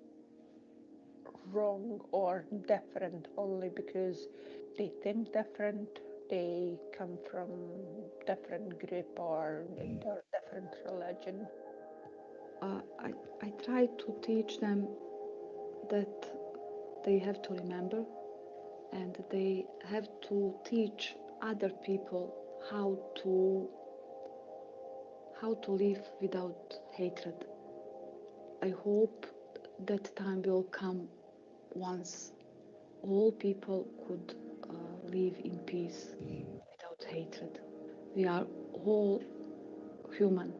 wrong or different only because they think different, they come from different group or different religion. I try to teach them that they have to remember, and they have to teach other people how to live without hatred. I hope that time will come once all people could live in peace without hatred. We are all human.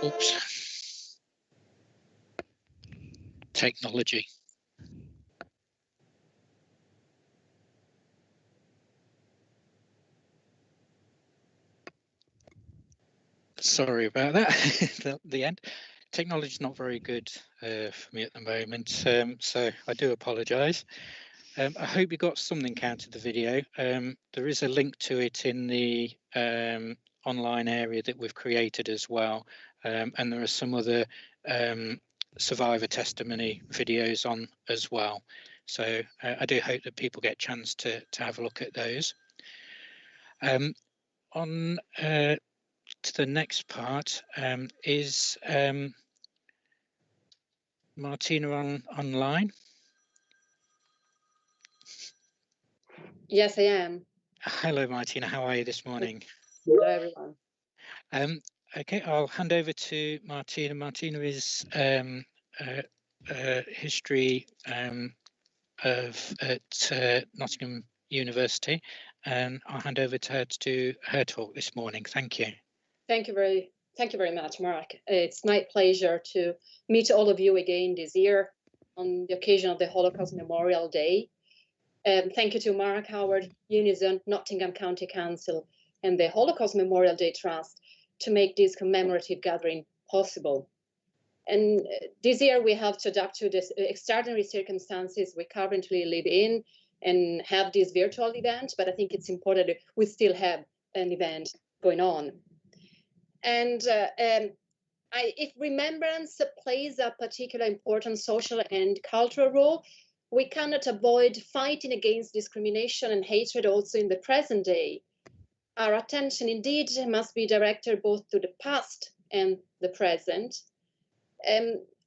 Oops. Technology. Sorry about that. the end. Technology is not very good for me at the moment, so I do apologise. I hope you got something out of the video. There is a link to it in the online area that we've created as well, and there are some other survivor testimony videos on as well. So I do hope that people get a chance to have a look at those. On to the next part, is Martina online? Yes, I am. Hello, Martina. How are you this morning? Hello, everyone. Okay, I'll hand over to Martina. Martina is history at Nottingham University, and I'll hand over to her to do her talk this morning. Thank you. Thank you very much, Mark. It's my pleasure to meet all of you again this year on the occasion of the Holocaust Memorial Day. Thank you to Mark, Howard, Unison, Nottingham County Council, and the Holocaust Memorial Day Trust to make this commemorative gathering possible. And this year we have to adapt to the extraordinary circumstances we currently live in and have this virtual event, but I think it's important that we still have an event going on. And if remembrance plays a particular important social and cultural role, we cannot avoid fighting against discrimination and hatred also in the present day. Our attention indeed must be directed both to the past and the present.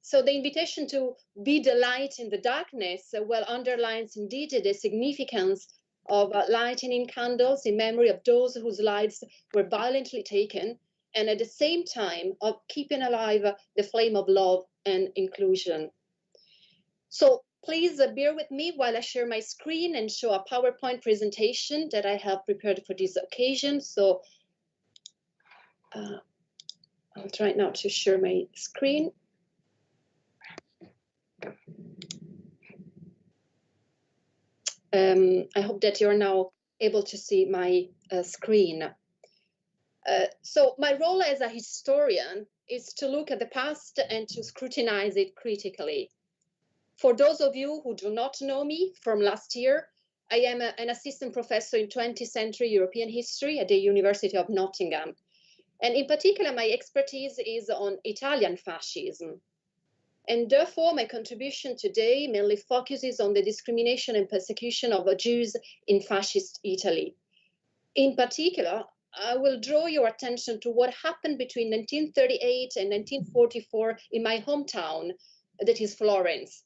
So the invitation to be the light in the darkness well underlines indeed the significance of lighting candles in memory of those whose lives were violently taken, and at the same time of keeping alive the flame of love and inclusion. So please bear with me while I share my screen and show a PowerPoint presentation that I have prepared for this occasion. So I'll try now to share my screen. I hope that you're now able to see my screen. So my role as a historian is to look at the past and to scrutinize it critically. For those of you who do not know me from last year, I am an assistant professor in 20th century European history at the University of Nottingham. And in particular, my expertise is on Italian fascism. And therefore, my contribution today mainly focuses on the discrimination and persecution of Jews in fascist Italy. In particular, I will draw your attention to what happened between 1938 and 1944 in my hometown, that is Florence.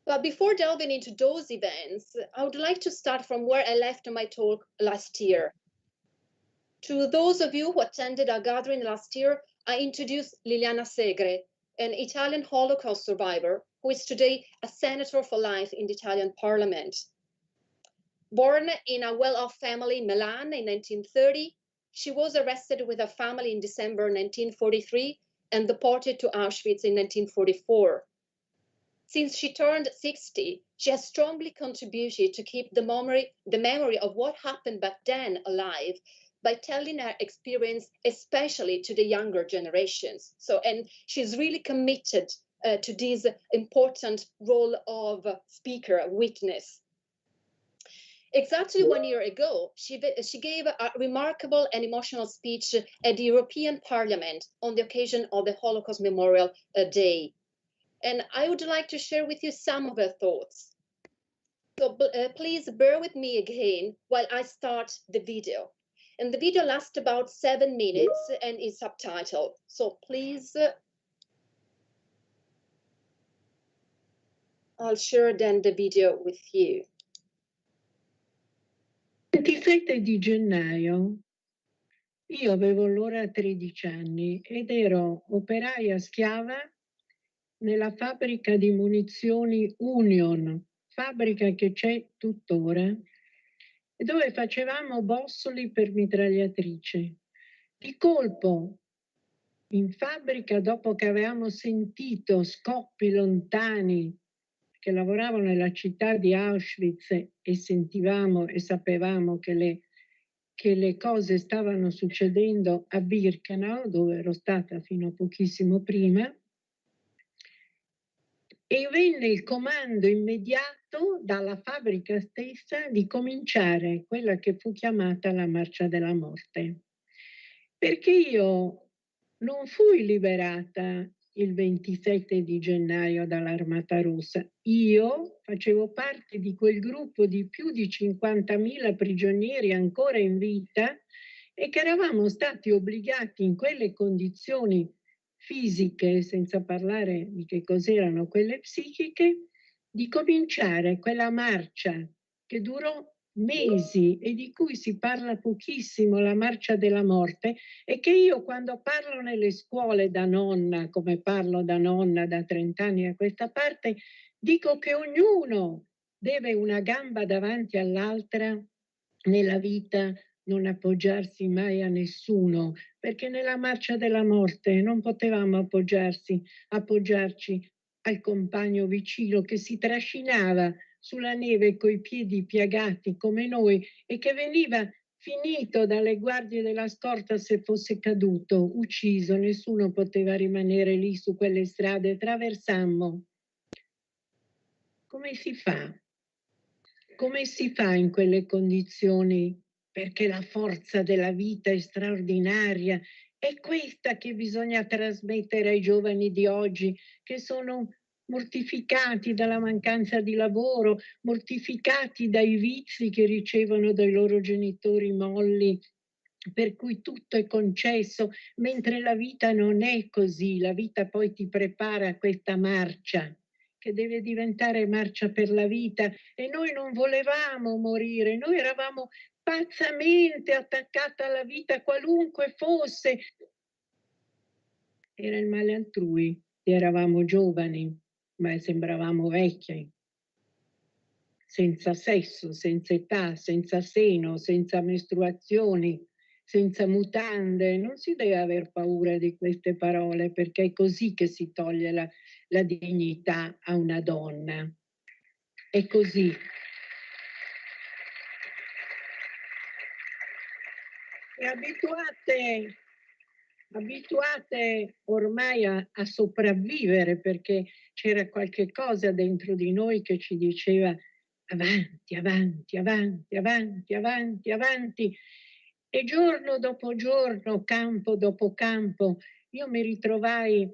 But before delving into those events, I would like to start from where I left my talk last year. To those of you who attended our gathering last year, I introduced Liliana Segre, an Italian Holocaust survivor who is today a senator for life in the Italian parliament. Born in a well-off family in Milan in 1930, she was arrested with her family in December 1943 and deported to Auschwitz in 1944. Since she turned 60, she has strongly contributed to keep the memory of what happened back then alive by telling her experience, especially to the younger generations. And she's really committed to this important role of speaker, witness. Exactly 1 year ago, she gave a remarkable and emotional speech at the European Parliament on the occasion of the Holocaust Memorial Day. And I would like to share with you some of her thoughts. So please bear with me again while I start the video. And the video lasts about 7 minutes and is subtitled. So please, I'll share then the video with you. 27 di gennaio, io avevo allora 13 anni ed ero operaia schiava nella fabbrica di munizioni Union, fabbrica che c'è tuttora, dove facevamo bossoli per mitragliatrice. Di colpo, in fabbrica, dopo che avevamo sentito scoppi lontani, che lavoravo nella città di Auschwitz e sentivamo e sapevamo che le cose stavano succedendo a Birkenau, dove ero stata fino a pochissimo prima, e venne il comando immediato dalla fabbrica stessa di cominciare quella che fu chiamata la marcia della morte. Perché io non fui liberata il 27 di gennaio dall'Armata Rossa. Io facevo parte di quel gruppo di più di 50.000 prigionieri ancora in vita e che eravamo stati obbligati in quelle condizioni fisiche, senza parlare di che cos'erano quelle psichiche, di cominciare quella marcia che durò mesi e di cui si parla pochissimo, la marcia della morte, e che io quando parlo nelle scuole da nonna, come parlo da nonna da 30 anni a questa parte, dico che ognuno deve una gamba davanti all'altra nella vita, non appoggiarsi mai a nessuno, perché nella marcia della morte non potevamo appoggiarci al compagno vicino che si trascinava sulla neve coi piedi piegati come noi e che veniva finito dalle guardie della scorta se fosse caduto, ucciso. Nessuno poteva rimanere lì su quelle strade. Traversammo. Come si fa? Come si fa in quelle condizioni? Perché la forza della vita è straordinaria È questa che bisogna trasmettere ai giovani di oggi, che sono mortificati dalla mancanza di lavoro, mortificati dai vizi che ricevono dai loro genitori molli, per cui tutto è concesso, mentre la vita non è così. La vita poi ti prepara a questa marcia, che deve diventare marcia per la vita. E noi non volevamo morire, noi eravamo pazzamente attaccata alla vita, qualunque fosse. Era il male altrui, eravamo giovani, ma sembravamo vecchi, senza sesso, senza età, senza seno, senza mestruazioni, senza mutande. Non si deve aver paura di queste parole, perché è così che si toglie la dignità a una donna. È così. E abituate ormai a sopravvivere, perché c'era qualche cosa dentro di noi che ci diceva avanti, avanti, avanti, avanti, avanti, avanti. E giorno dopo giorno, campo dopo campo, io mi ritrovai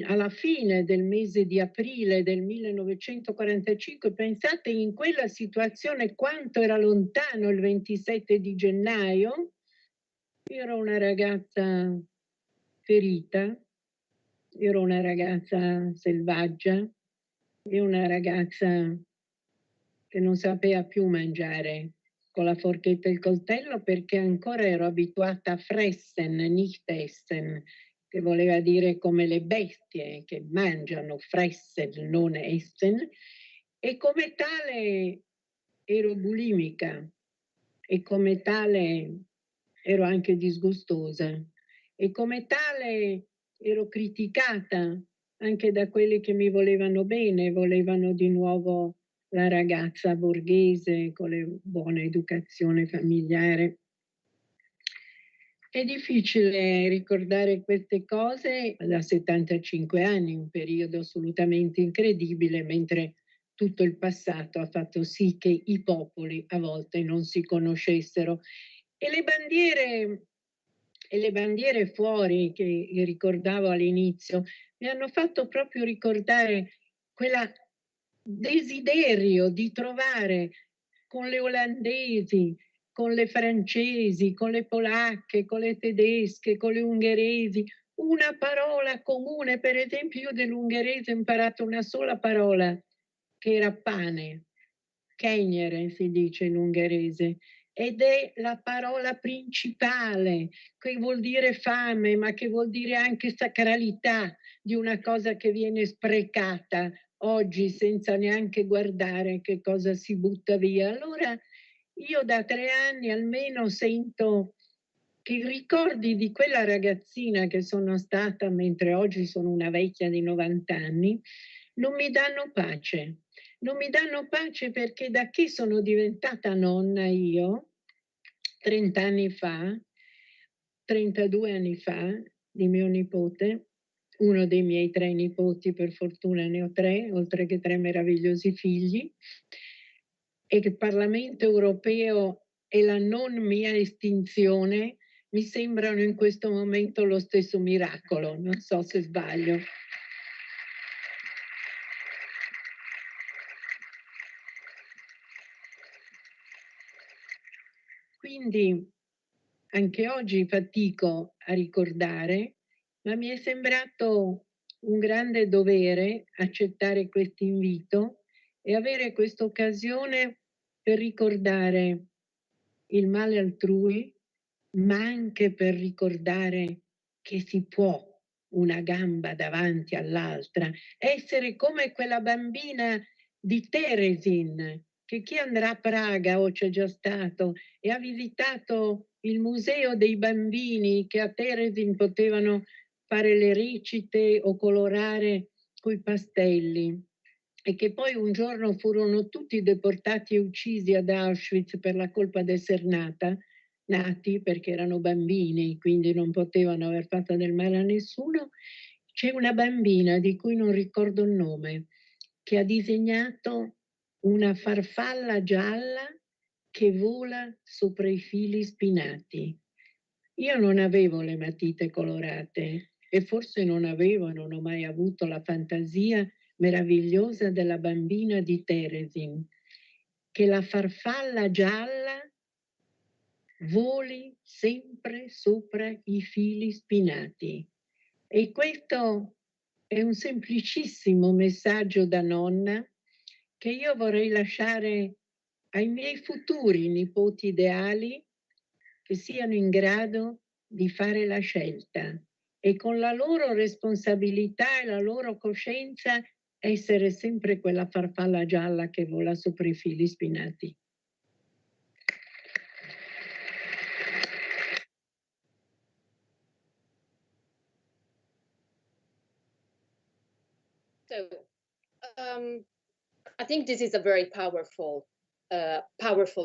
alla fine del mese di aprile del 1945, pensate in quella situazione quanto era lontano il 27 di gennaio. Ero una ragazza ferita, ero una ragazza selvaggia, ero una ragazza che non sapeva più mangiare con la forchetta e il coltello, perché ancora ero abituata a fressen, nicht essen, che voleva dire come le bestie che mangiano, fressen, non essen, e come tale ero bulimica e come tale ero anche disgustosa e come tale ero criticata anche da quelli che mi volevano bene, volevano di nuovo la ragazza borghese con la buona educazione familiare. È difficile ricordare queste cose da 75 anni, un periodo assolutamente incredibile, mentre tutto il passato ha fatto sì che i popoli a volte non si conoscessero. E le bandiere fuori che ricordavo all'inizio mi hanno fatto proprio ricordare quella desiderio di trovare con le olandesi, con le francesi, con le polacche, con le tedesche, con le ungheresi, una parola comune. Per esempio, io dell'ungherese ho imparato una sola parola, che era pane. Kenyere si dice in ungherese, ed è la parola principale, che vuol dire fame, ma che vuol dire anche sacralità di una cosa che viene sprecata oggi senza neanche guardare che cosa si butta via. Allora io da 3 anni almeno sento che i ricordi di quella ragazzina che sono stata, mentre oggi sono una vecchia di 90 anni, non mi danno pace. Non mi danno pace perché da che sono diventata nonna io, 30 anni fa, 32 anni fa, di mio nipote, uno dei miei 3 nipoti, per fortuna ne ho 3, oltre che 3 meravigliosi figli, e che il Parlamento europeo e la non mia estinzione mi sembrano in questo momento lo stesso miracolo, non so se sbaglio. Quindi anche oggi fatico a ricordare, ma mi è sembrato un grande dovere accettare questo invito e avere questa occasione per ricordare il male altrui, ma anche per ricordare che si può una gamba davanti all'altra, essere come quella bambina di Teresin, che chi andrà a Praga o c'è già stato e ha visitato il museo dei bambini che a Teresin potevano fare le recite o colorare coi pastelli e che poi un giorno furono tutti deportati e uccisi ad Auschwitz per la colpa di essere nati perché erano bambini, quindi non potevano aver fatto del male a nessuno. C'è una bambina di cui non ricordo il nome che ha disegnato una farfalla gialla che vola sopra i fili spinati. Io non avevo le matite colorate e forse non ho mai avuto la fantasia meravigliosa della bambina di Teresin, che la farfalla gialla voli sempre sopra i fili spinati. E questo è un semplicissimo messaggio da nonna che io vorrei lasciare ai miei futuri nipoti ideali, che siano in grado di fare la scelta e con la loro responsabilità e la loro coscienza essere sempre quella farfalla gialla che vola sopra i fili spinati. So, I think this is a very powerful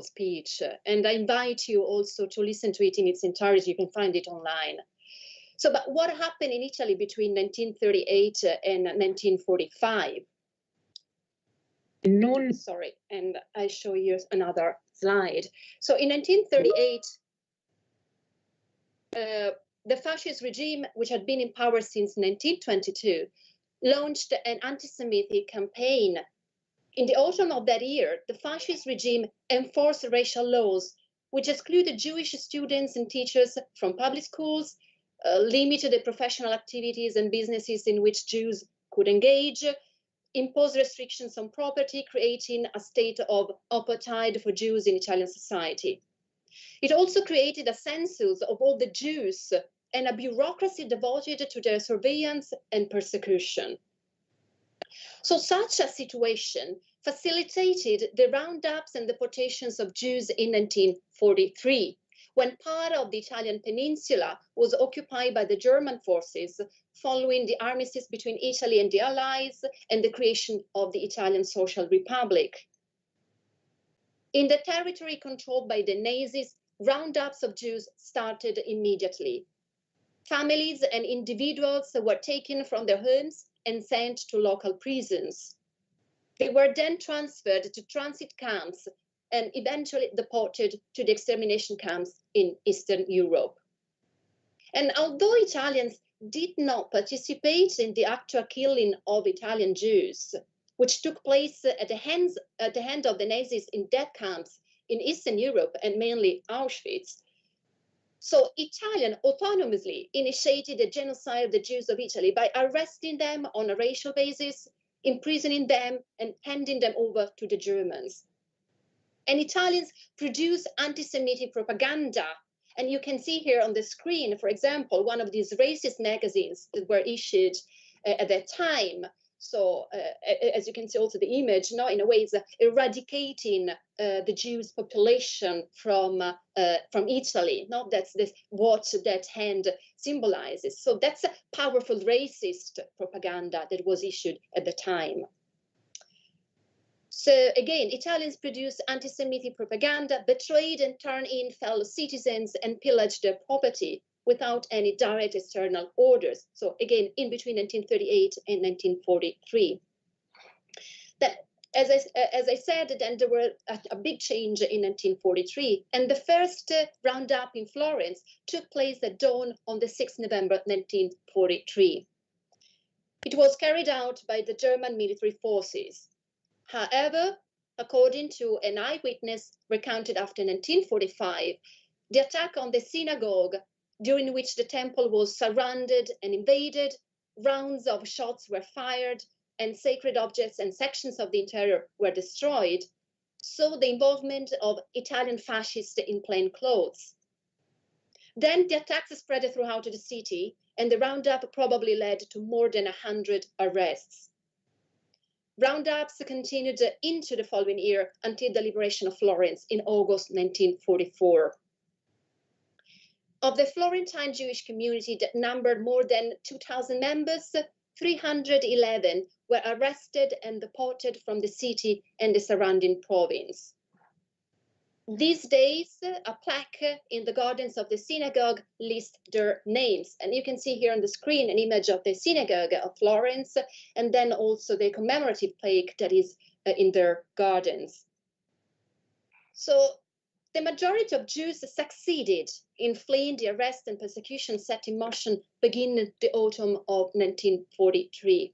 speech, and I invite you also to listen to it in its entirety. You can find it online. So, but what happened in Italy between 1938 and 1945? Sorry, and I show you another slide. So in 1938, the fascist regime, which had been in power since 1922, launched an anti-Semitic campaign. In the autumn of that year, the fascist regime enforced racial laws, which excluded Jewish students and teachers from public schools, limited the professional activities and businesses in which Jews could engage, imposed restrictions on property, creating a state of apartheid for Jews in Italian society. It also created a census of all the Jews and a bureaucracy devoted to their surveillance and persecution. So such a situation facilitated the roundups and deportations of Jews in 1943, when part of the Italian peninsula was occupied by the German forces following the armistice between Italy and the Allies and the creation of the Italian Social Republic. In the territory controlled by the Nazis, roundups of Jews started immediately. Families and individuals were taken from their homes and sent to local prisons. They were then transferred to transit camps and eventually deported to the extermination camps in Eastern Europe. And although Italians did not participate in the actual killing of Italian Jews, which took place at the hand of the Nazis in death camps in Eastern Europe and mainly Auschwitz, so Italians autonomously initiated the genocide of the Jews of Italy by arresting them on a racial basis, imprisoning them, and handing them over to the Germans. And Italians produced anti-Semitic propaganda. And you can see here on the screen, for example, one of these racist magazines that were issued at that time. So as you can see also the image, no, in a way, is eradicating the Jewish population from Italy. No, that's what that hand symbolizes. So that's a powerful racist propaganda that was issued at the time. So again, Italians produced anti-Semitic propaganda, betrayed and turned in fellow citizens, and pillaged their property without any direct external orders. So again, in between 1938 and 1943. That, as I said, then there were a big change in 1943, and the first roundup in Florence took place at dawn on the 6th November 1943. It was carried out by the German military forces. However, according to an eyewitness recounted after 1945, the attack on the synagogue, during which the temple was surrounded and invaded, rounds of shots were fired, and sacred objects and sections of the interior were destroyed, saw the involvement of Italian fascists in plain clothes. Then the attacks spread throughout the city, and the roundup probably led to more than 100 arrests. Roundups continued into the following year until the liberation of Florence in August 1944. Of the Florentine Jewish community that numbered more than 2,000 members, 311 were arrested and deported from the city and the surrounding province. These days, a plaque in the gardens of the synagogue lists their names. And you can see here on the screen an image of the synagogue of Florence, and then also the commemorative plaque that is in their gardens. So the majority of Jews succeeded in fleeing the arrest and persecution set in motion beginning the autumn of 1943.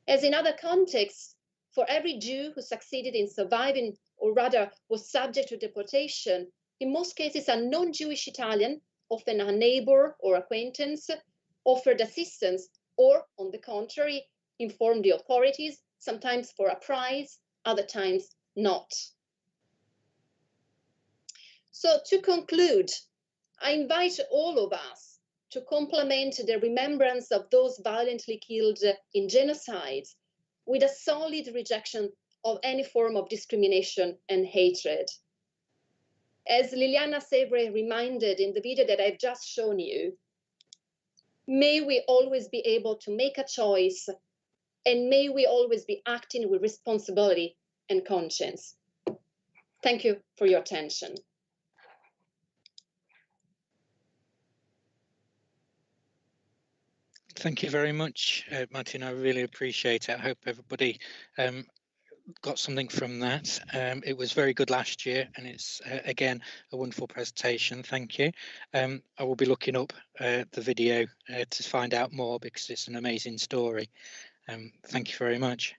As in other contexts, for every Jew who succeeded in surviving, or rather was subject to deportation, in most cases a non-Jewish Italian, often a neighbor or acquaintance, offered assistance or, on the contrary, informed the authorities, sometimes for a price, other times not. So to conclude, I invite all of us to complement the remembrance of those violently killed in genocides with a solid rejection of any form of discrimination and hatred. As Liliana Segre reminded in the video that I've just shown you, may we always be able to make a choice, and may we always be acting with responsibility and conscience. Thank you for your attention. Thank you very much, Martina. I really appreciate it. I hope everybody got something from that. It was very good last year, and it's again a wonderful presentation. Thank you. I will be looking up the video to find out more because it's an amazing story. Thank you very much.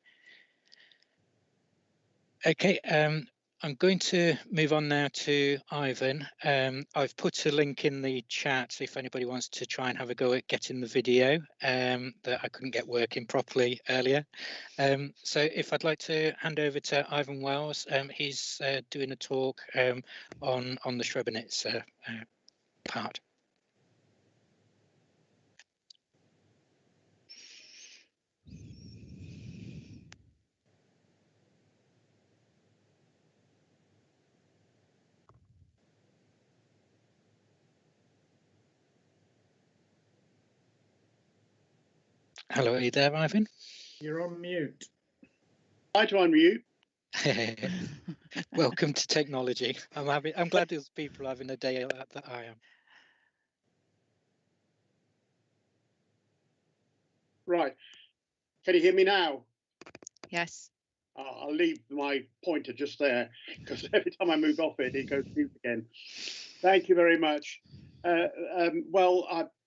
Okay, I'm going to move on now to Ivan. I've put a link in the chat if anybody wants to try and have a go at getting the video that I couldn't get working properly earlier. So if I'd like to hand over to Ivan Wells, he's doing a talk on the Srebrenica part. Hello, are you there, Ivan? You're on mute. Try to unmute. Welcome to technology. I'm glad there's people having a day that I am. Right. Can you hear me now? Yes. I'll leave my pointer just there because every time I move off it, it goes mute again. Thank you very much.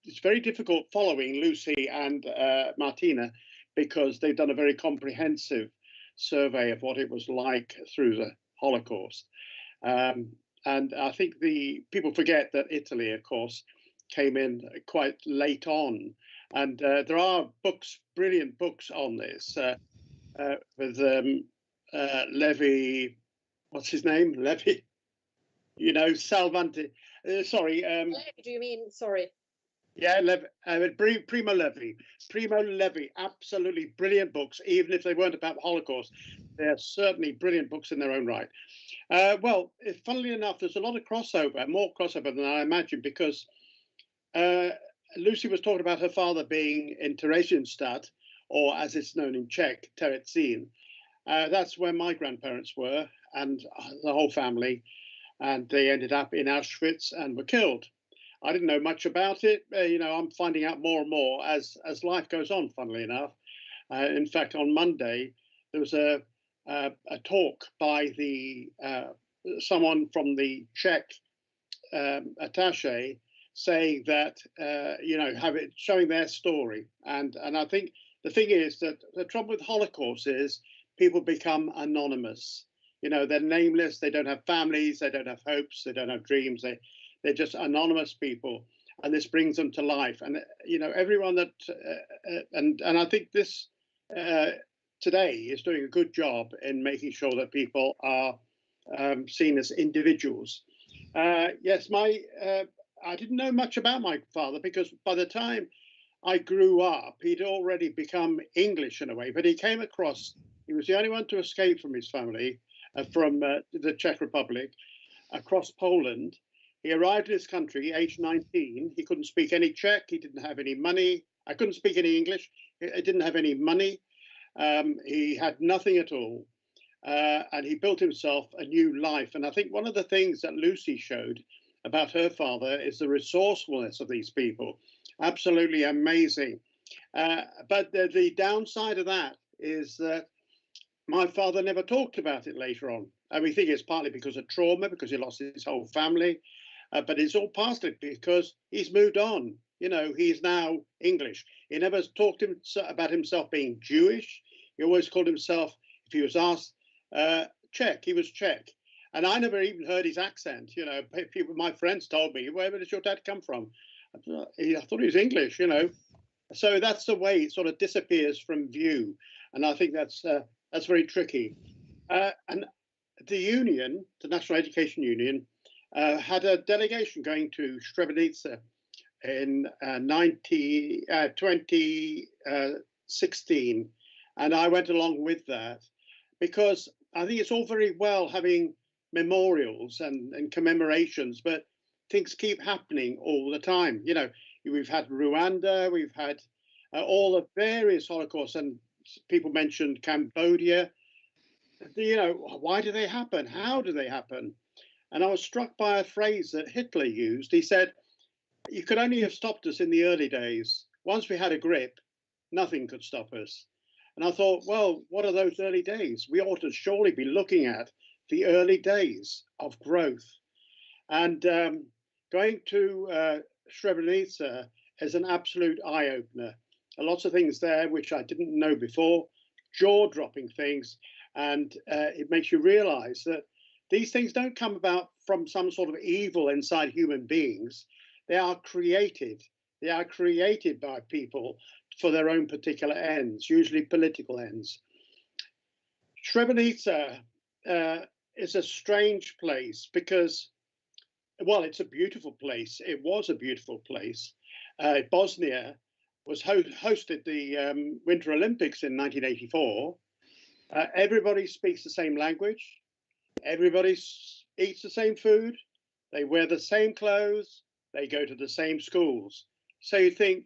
It's very difficult following Lucy and Martina because they've done a very comprehensive survey of what it was like through the Holocaust. And I think the people forget that Italy, of course, came in quite late on. And there are books, brilliant books on this with Levi, what's his name? Levi, you know, Salvante. Sorry. Do you mean, sorry? Yeah, Primo Levi, absolutely brilliant books, even if they weren't about the Holocaust. They're certainly brilliant books in their own right. Funnily enough, there's a lot of crossover, more crossover than I imagined, because Lucy was talking about her father being in Theresienstadt, or as it's known in Czech, Terezín. That's where my grandparents were, and the whole family, and they ended up in Auschwitz and were killed. I didn't know much about it. I'm finding out more and more as life goes on, funnily enough. In fact, on Monday, there was a talk by someone from the Czech attaché saying that, showing their story. And I think the thing is that the trouble with Holocaust is people become anonymous. They're nameless, they don't have families, they don't have hopes, they don't have dreams, they're just anonymous people, and this brings them to life. And everyone that and I think this today is doing a good job in making sure that people are seen as individuals. Yes, I didn't know much about my father because by the time I grew up, he'd already become English in a way. But he came across. He was the only one to escape from his family from the Czech Republic across Poland. He arrived in this country, aged 19. He couldn't speak any Czech. He didn't have any money. I couldn't speak any English. He didn't have any money. He had nothing at all. And he built himself a new life. And I think one of the things that Lucy showed about her father is the resourcefulness of these people. Absolutely amazing. But the downside of that is that my father never talked about it later on. And we think it's partly because of trauma, because he lost his whole family, but it's all partly because he's moved on. You know, he's now English. He never talked about himself being Jewish. He always called himself, if he was asked, Czech. He was Czech. And I never even heard his accent. You know, people, my friends told me, where does your dad come from? I thought he was English, you know. So that's the way it sort of disappears from view. And I think that's very tricky. And the union, the National Education Union, had a delegation going to Srebrenica in 2016. And I went along with that because I think it's all very well having memorials and commemorations, but things keep happening all the time. You know, we've had Rwanda, we've had all the various Holocausts, and people mentioned Cambodia. You know, why do they happen? How do they happen? And I was struck by a phrase that Hitler used. He said, you could only have stopped us in the early days. Once we had a grip, nothing could stop us. And I thought, well, what are those early days? We ought to surely be looking at the early days of growth. And going to Srebrenica is an absolute eye-opener. Lots of things there which I didn't know before, jaw-dropping things. And it makes you realize that these things don't come about from some sort of evil inside human beings. They are created. They are created by people for their own particular ends, usually political ends. Srebrenica is a strange place because, well, it's a beautiful place. It was a beautiful place. Bosnia was hosted the Winter Olympics in 1984. Everybody speaks the same language. Everybody eats the same food. They wear the same clothes. They go to the same schools. So you think,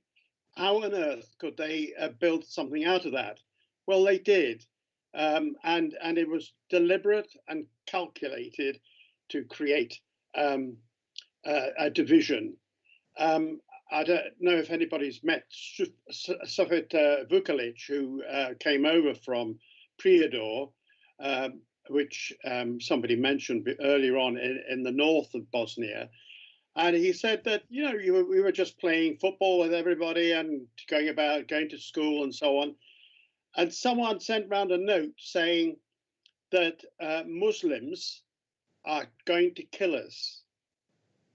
how on earth could they build something out of that? Well, they did. And it was deliberate and calculated to create a division. I don't know if anybody's met Sofet Vukalic, who came over from Prijedor, which somebody mentioned earlier on in the north of Bosnia. And he said that, you know, we were just playing football with everybody and going to school and so on. And someone sent round a note saying that Muslims are going to kill us.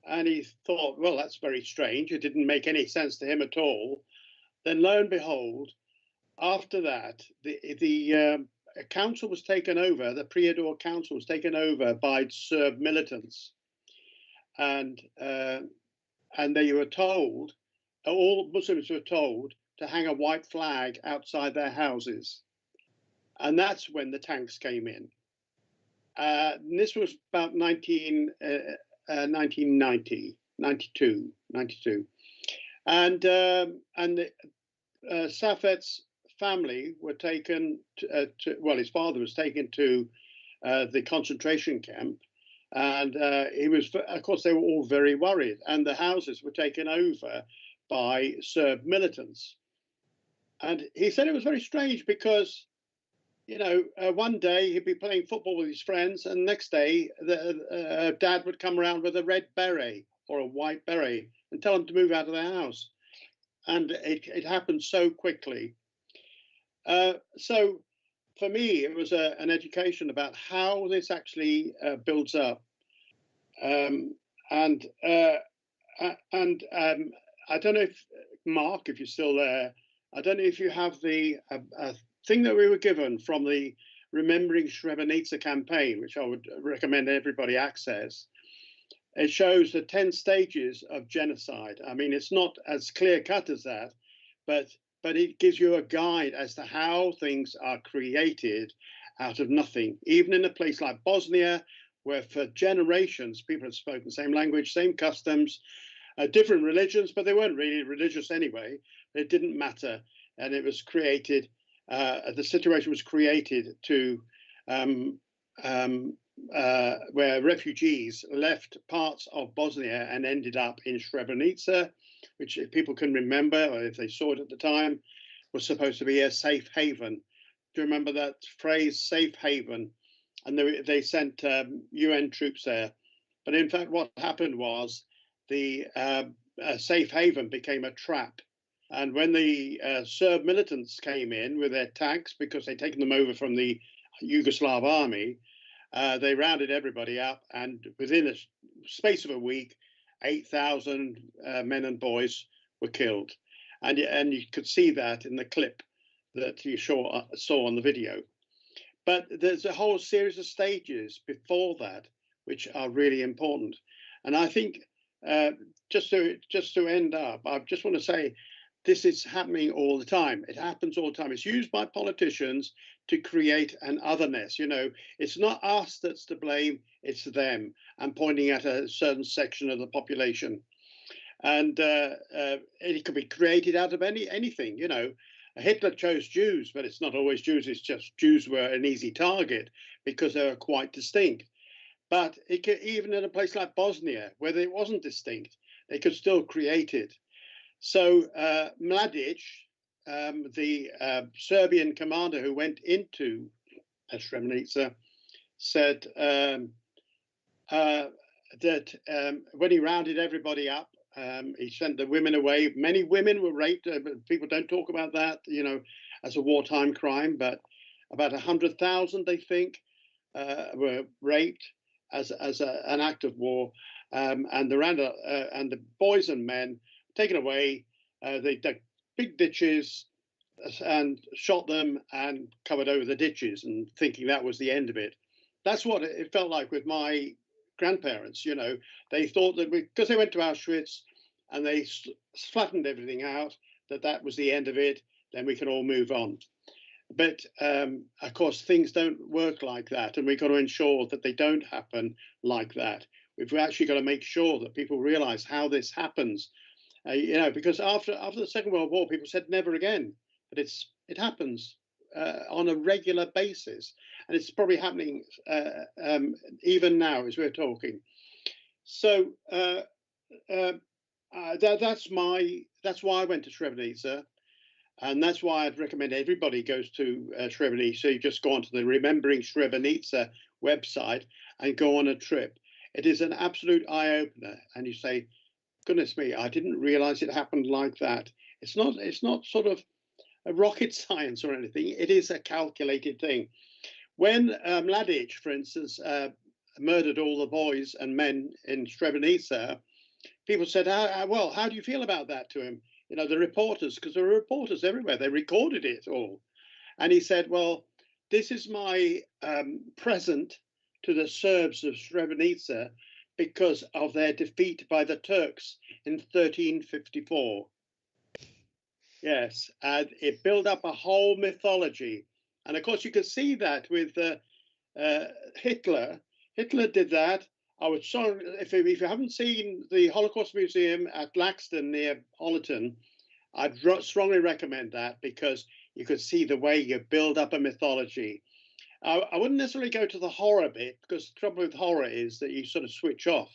And he thought, well, that's very strange. It didn't make any sense to him at all. Then lo and behold, after that, the council was taken over, the Prijedor council was taken over by Serb militants. And they were told, all Muslims were told to hang a white flag outside their houses. And that's when the tanks came in. This was about 1990, 92. And Safet's family were taken well, his father was taken to the concentration camp. And he was, of course, they were all very worried. And the houses were taken over by Serb militants. And he said it was very strange because, you know, one day he'd be playing football with his friends, and next day the dad would come around with a red beret or a white beret and tell them to move out of their house. And it happened so quickly. So for me, it was an education about how this actually builds up. I don't know if, Mark, if you're still there, I don't know if you have the thing that we were given from the Remembering Srebrenica campaign, which I would recommend everybody access. It shows the 10 stages of genocide. I mean, it's not as clear cut as that, but it gives you a guide as to how things are created out of nothing. Even in a place like Bosnia, where for generations people had spoken the same language, same customs, different religions, but they weren't really religious anyway. It didn't matter. And it was created, the situation was created to where refugees left parts of Bosnia and ended up in Srebrenica, which, if people can remember, or if they saw it at the time, was supposed to be a safe haven. you remember that phrase, safe haven? And they sent UN troops there. But in fact, what happened was the safe haven became a trap. And when the Serb militants came in with their tanks, because they'd taken them over from the Yugoslav army, they rounded everybody up. And within a space of a week, 8,000 men and boys were killed. And you could see that in the clip that you saw on the video. But there's a whole series of stages before that which are really important. And I think just to end up, I just want to say this is happening all the time. It happens all the time. It's used by politicians to create an otherness. You know, it's not us that's to blame, it's them, and pointing at a certain section of the population. And it could be created out of anything, you know. Hitler chose Jews, but it's not always Jews. It's just Jews were an easy target because they were quite distinct. But it could, even in a place like Bosnia, where it wasn't distinct, they could still create it. So Mladic, the Serbian commander who went into Srebrenica, said that when he rounded everybody up, he sent the women away. Many women were raped. People don't talk about that, you know, as a wartime crime, but about 100,000, they think, were raped as an act of war. And the boys and men taken away. They dug big ditches and shot them and covered over the ditches, and thinking that was the end of it. That's what it felt like with my grandparents. You know, they thought that because they went to Auschwitz and they flattened everything out, that was the end of it, then we can all move on. But of course, things don't work like that, and we've got to ensure that they don't happen like that. We've actually got to make sure that people realize how this happens. You know, because after the Second World War, people said never again, but it happens on a regular basis, and it's probably happening even now as we're talking. So that's why I went to Srebrenica, and that's why I'd recommend everybody goes to Srebrenica. You just go onto the Remembering Srebrenica website and go on a trip. It is an absolute eye-opener, and you say, goodness me, I didn't realize it happened like that. It's not sort of a rocket science or anything. It is a calculated thing. When Mladic, for instance, murdered all the boys and men in Srebrenica, people said, well, how do you feel about that to him? You know, the reporters, because there were reporters everywhere, they recorded it all. And he said, well, this is my present to the Serbs of Srebrenica, because of their defeat by the Turks in 1354. Yes, and it built up a whole mythology. And of course, you can see that with Hitler. Hitler did that. I would sorry if you haven't seen the Holocaust Museum at Laxton near Ollerton, I'd strongly recommend that, because you could see the way you build up a mythology. I wouldn't necessarily go to the horror bit, because the trouble with horror is that you sort of switch off,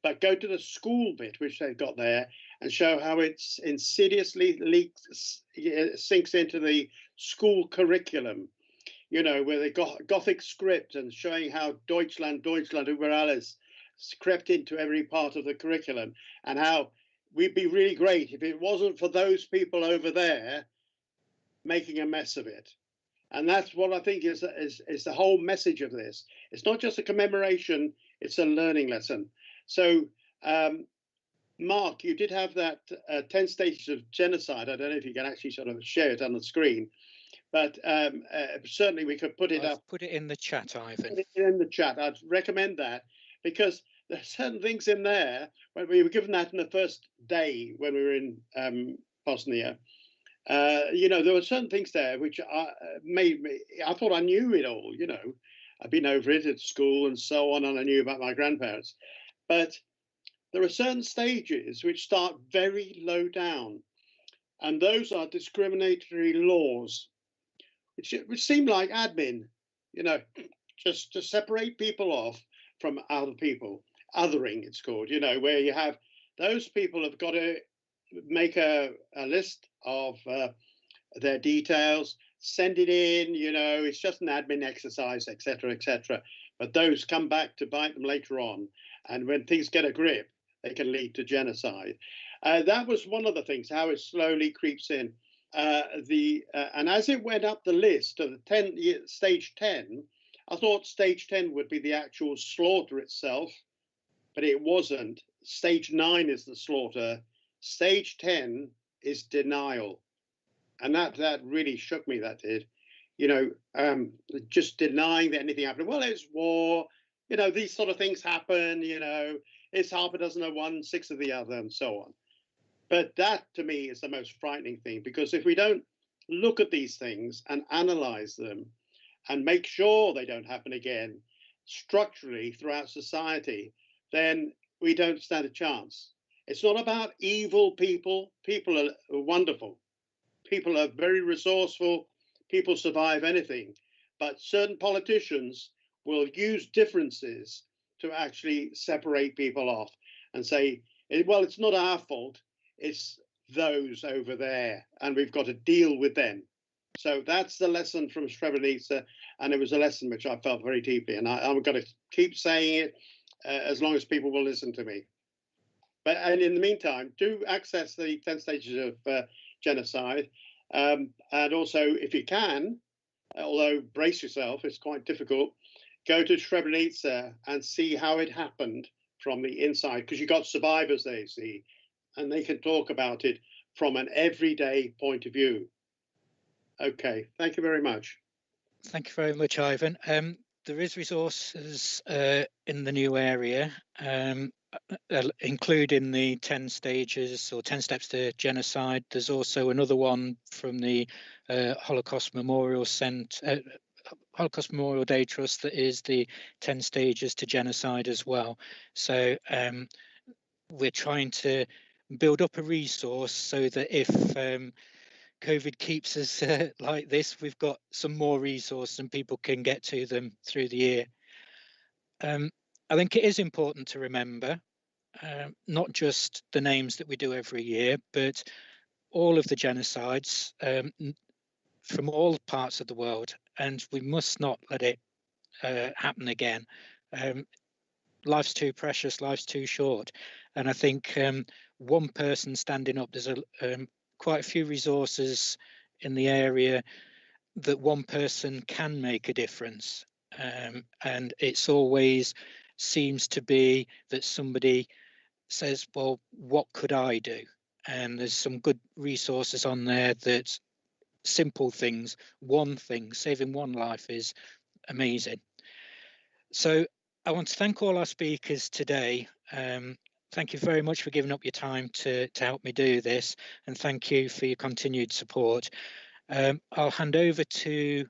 but go to the school bit, which they've got there, and show how it's insidiously sinks into the school curriculum, you know, where they got Gothic script and showing how Deutschland über alles crept into every part of the curriculum, and how we'd be really great if it wasn't for those people over there making a mess of it. And that's what I think is the whole message of this. It's not just a commemoration, it's a learning lesson. So, Mark, you did have that 10 Stages of Genocide. I don't know if you can actually sort of share it on the screen, but certainly we could put it up. Put it in the chat, Ivan. Put it in the chat. I'd recommend that, because there are certain things in there. When we were given that in the first day when we were in Bosnia, you know, there were certain things there which made me, I thought I knew it all, you know. I've been over it at school and so on, and I knew about my grandparents. But there are certain stages which start very low down, and those are discriminatory laws, which seem like admin, you know, just to separate people off from other people. Othering, it's called, you know, where you have those people have got to make a list of their details. send it in, you know, it's just an admin exercise, etc., etc. But those come back to bite them later on. And when things get a grip, they can lead to genocide. That was one of the things, how it slowly creeps in. And as it went up the list of the stage 10, I thought stage 10 would be the actual slaughter itself, but it wasn't. Stage 9 is the slaughter. Stage 10 is denial. And that really shook me, that did. You know, just denying that anything happened. Well, it's war. You know, these sort of things happen. You know, it's half a dozen of one, six of the other, and so on. But that, to me, is the most frightening thing, because if we don't look at these things and analyze them and make sure they don't happen again structurally throughout society, then we don't stand a chance. It's not about evil people. People are wonderful. People are very resourceful. People survive anything. But certain politicians will use differences to actually separate people off and say, well, it's not our fault. It's those over there, and we've got to deal with them. So that's the lesson from Srebrenica, and it was a lesson which I felt very deeply, and I'm going to keep saying it as long as people will listen to me. And in the meantime, do access the 10 stages of genocide, and also, if you can, although brace yourself, it's quite difficult, go to Srebrenica and see how it happened from the inside, because you've got survivors there, you see, and they can talk about it from an everyday point of view. Okay, thank you very much. Thank you very much, Ivan. There is resources in the new area, including the 10 stages or 10 steps to genocide. There's also another one from the Holocaust Memorial Holocaust Memorial Day Trust that is the 10 stages to genocide as well. So we're trying to build up a resource so that if COVID keeps us like this, we've got some more resources and people can get to them through the year. I think it is important to remember not just the names that we do every year, but all of the genocides from all parts of the world, and we must not let it happen again. Life's too precious, life's too short, and I think one person standing up, there's quite a few resources in the area that one person can make a difference, and it's always seems to be that somebody says, well, what could I do? And there's some good resources on there that simple things, one thing, saving one life is amazing. So I want to thank all our speakers today. Thank you very much for giving up your time to help me do this, and thank you for your continued support. I'll hand over to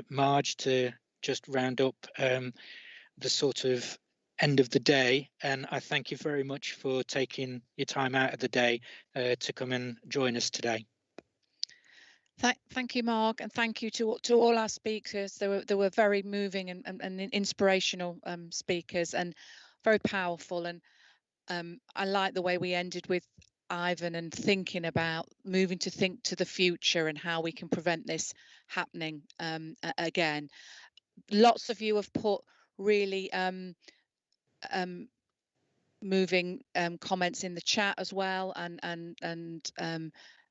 Marge to just round up the sort of end of the day, and I thank you very much for taking your time out of the day to come and join us today. Thank you, Mark, and thank you to all our speakers. They were very moving and inspirational speakers, and very powerful. And I like the way we ended with Ivan and thinking about moving to think to the future and how we can prevent this happening again. Lots of you have put really moving comments in the chat as well, and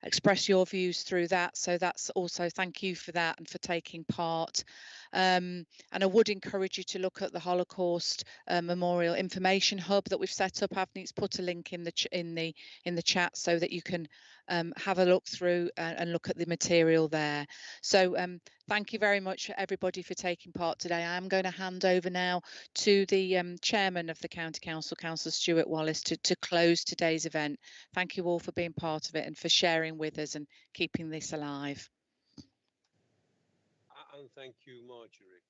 express your views through that. So that's also, thank you for that and for taking part. And I would encourage you to look at the Holocaust Memorial Information Hub that we've set up. Avneet's put a link in the chat so that you can have a look through and look at the material there. So thank you very much everybody for taking part today. I'm going to hand over now to the chairman of the County Council, Councillor Stuart Wallace, to close today's event. Thank you all for being part of it and for sharing with us and keeping this alive. And thank you, Marjorie.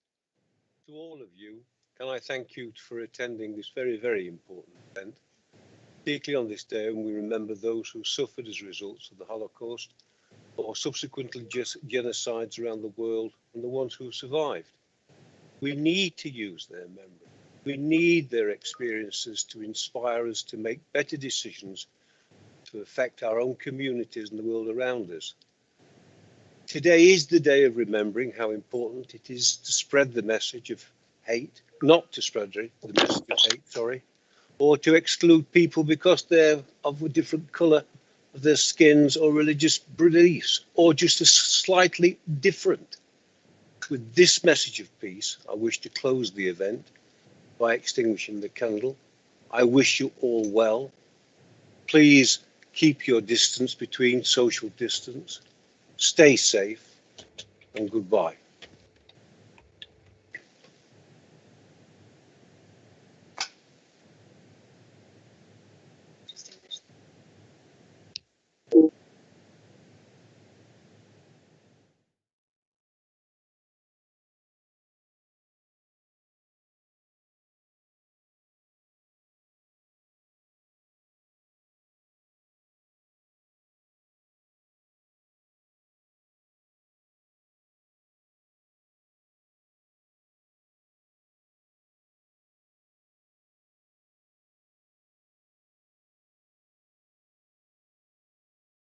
To all of you, can I thank you for attending this very, very important event, particularly on this day when we remember those who suffered as a result of the Holocaust or subsequently genocides around the world, and the ones who survived. We need to use their memory. We need their experiences to inspire us to make better decisions to affect our own communities and the world around us. Today is the day of remembering how important it is to spread the message of hate, not to spread the message of hate, sorry, or to exclude people because they're of a different colour of their skins or religious beliefs, or just as slightly different. With this message of peace, I wish to close the event by extinguishing the candle. I wish you all well. Please keep your distance between social distance. Stay safe and goodbye.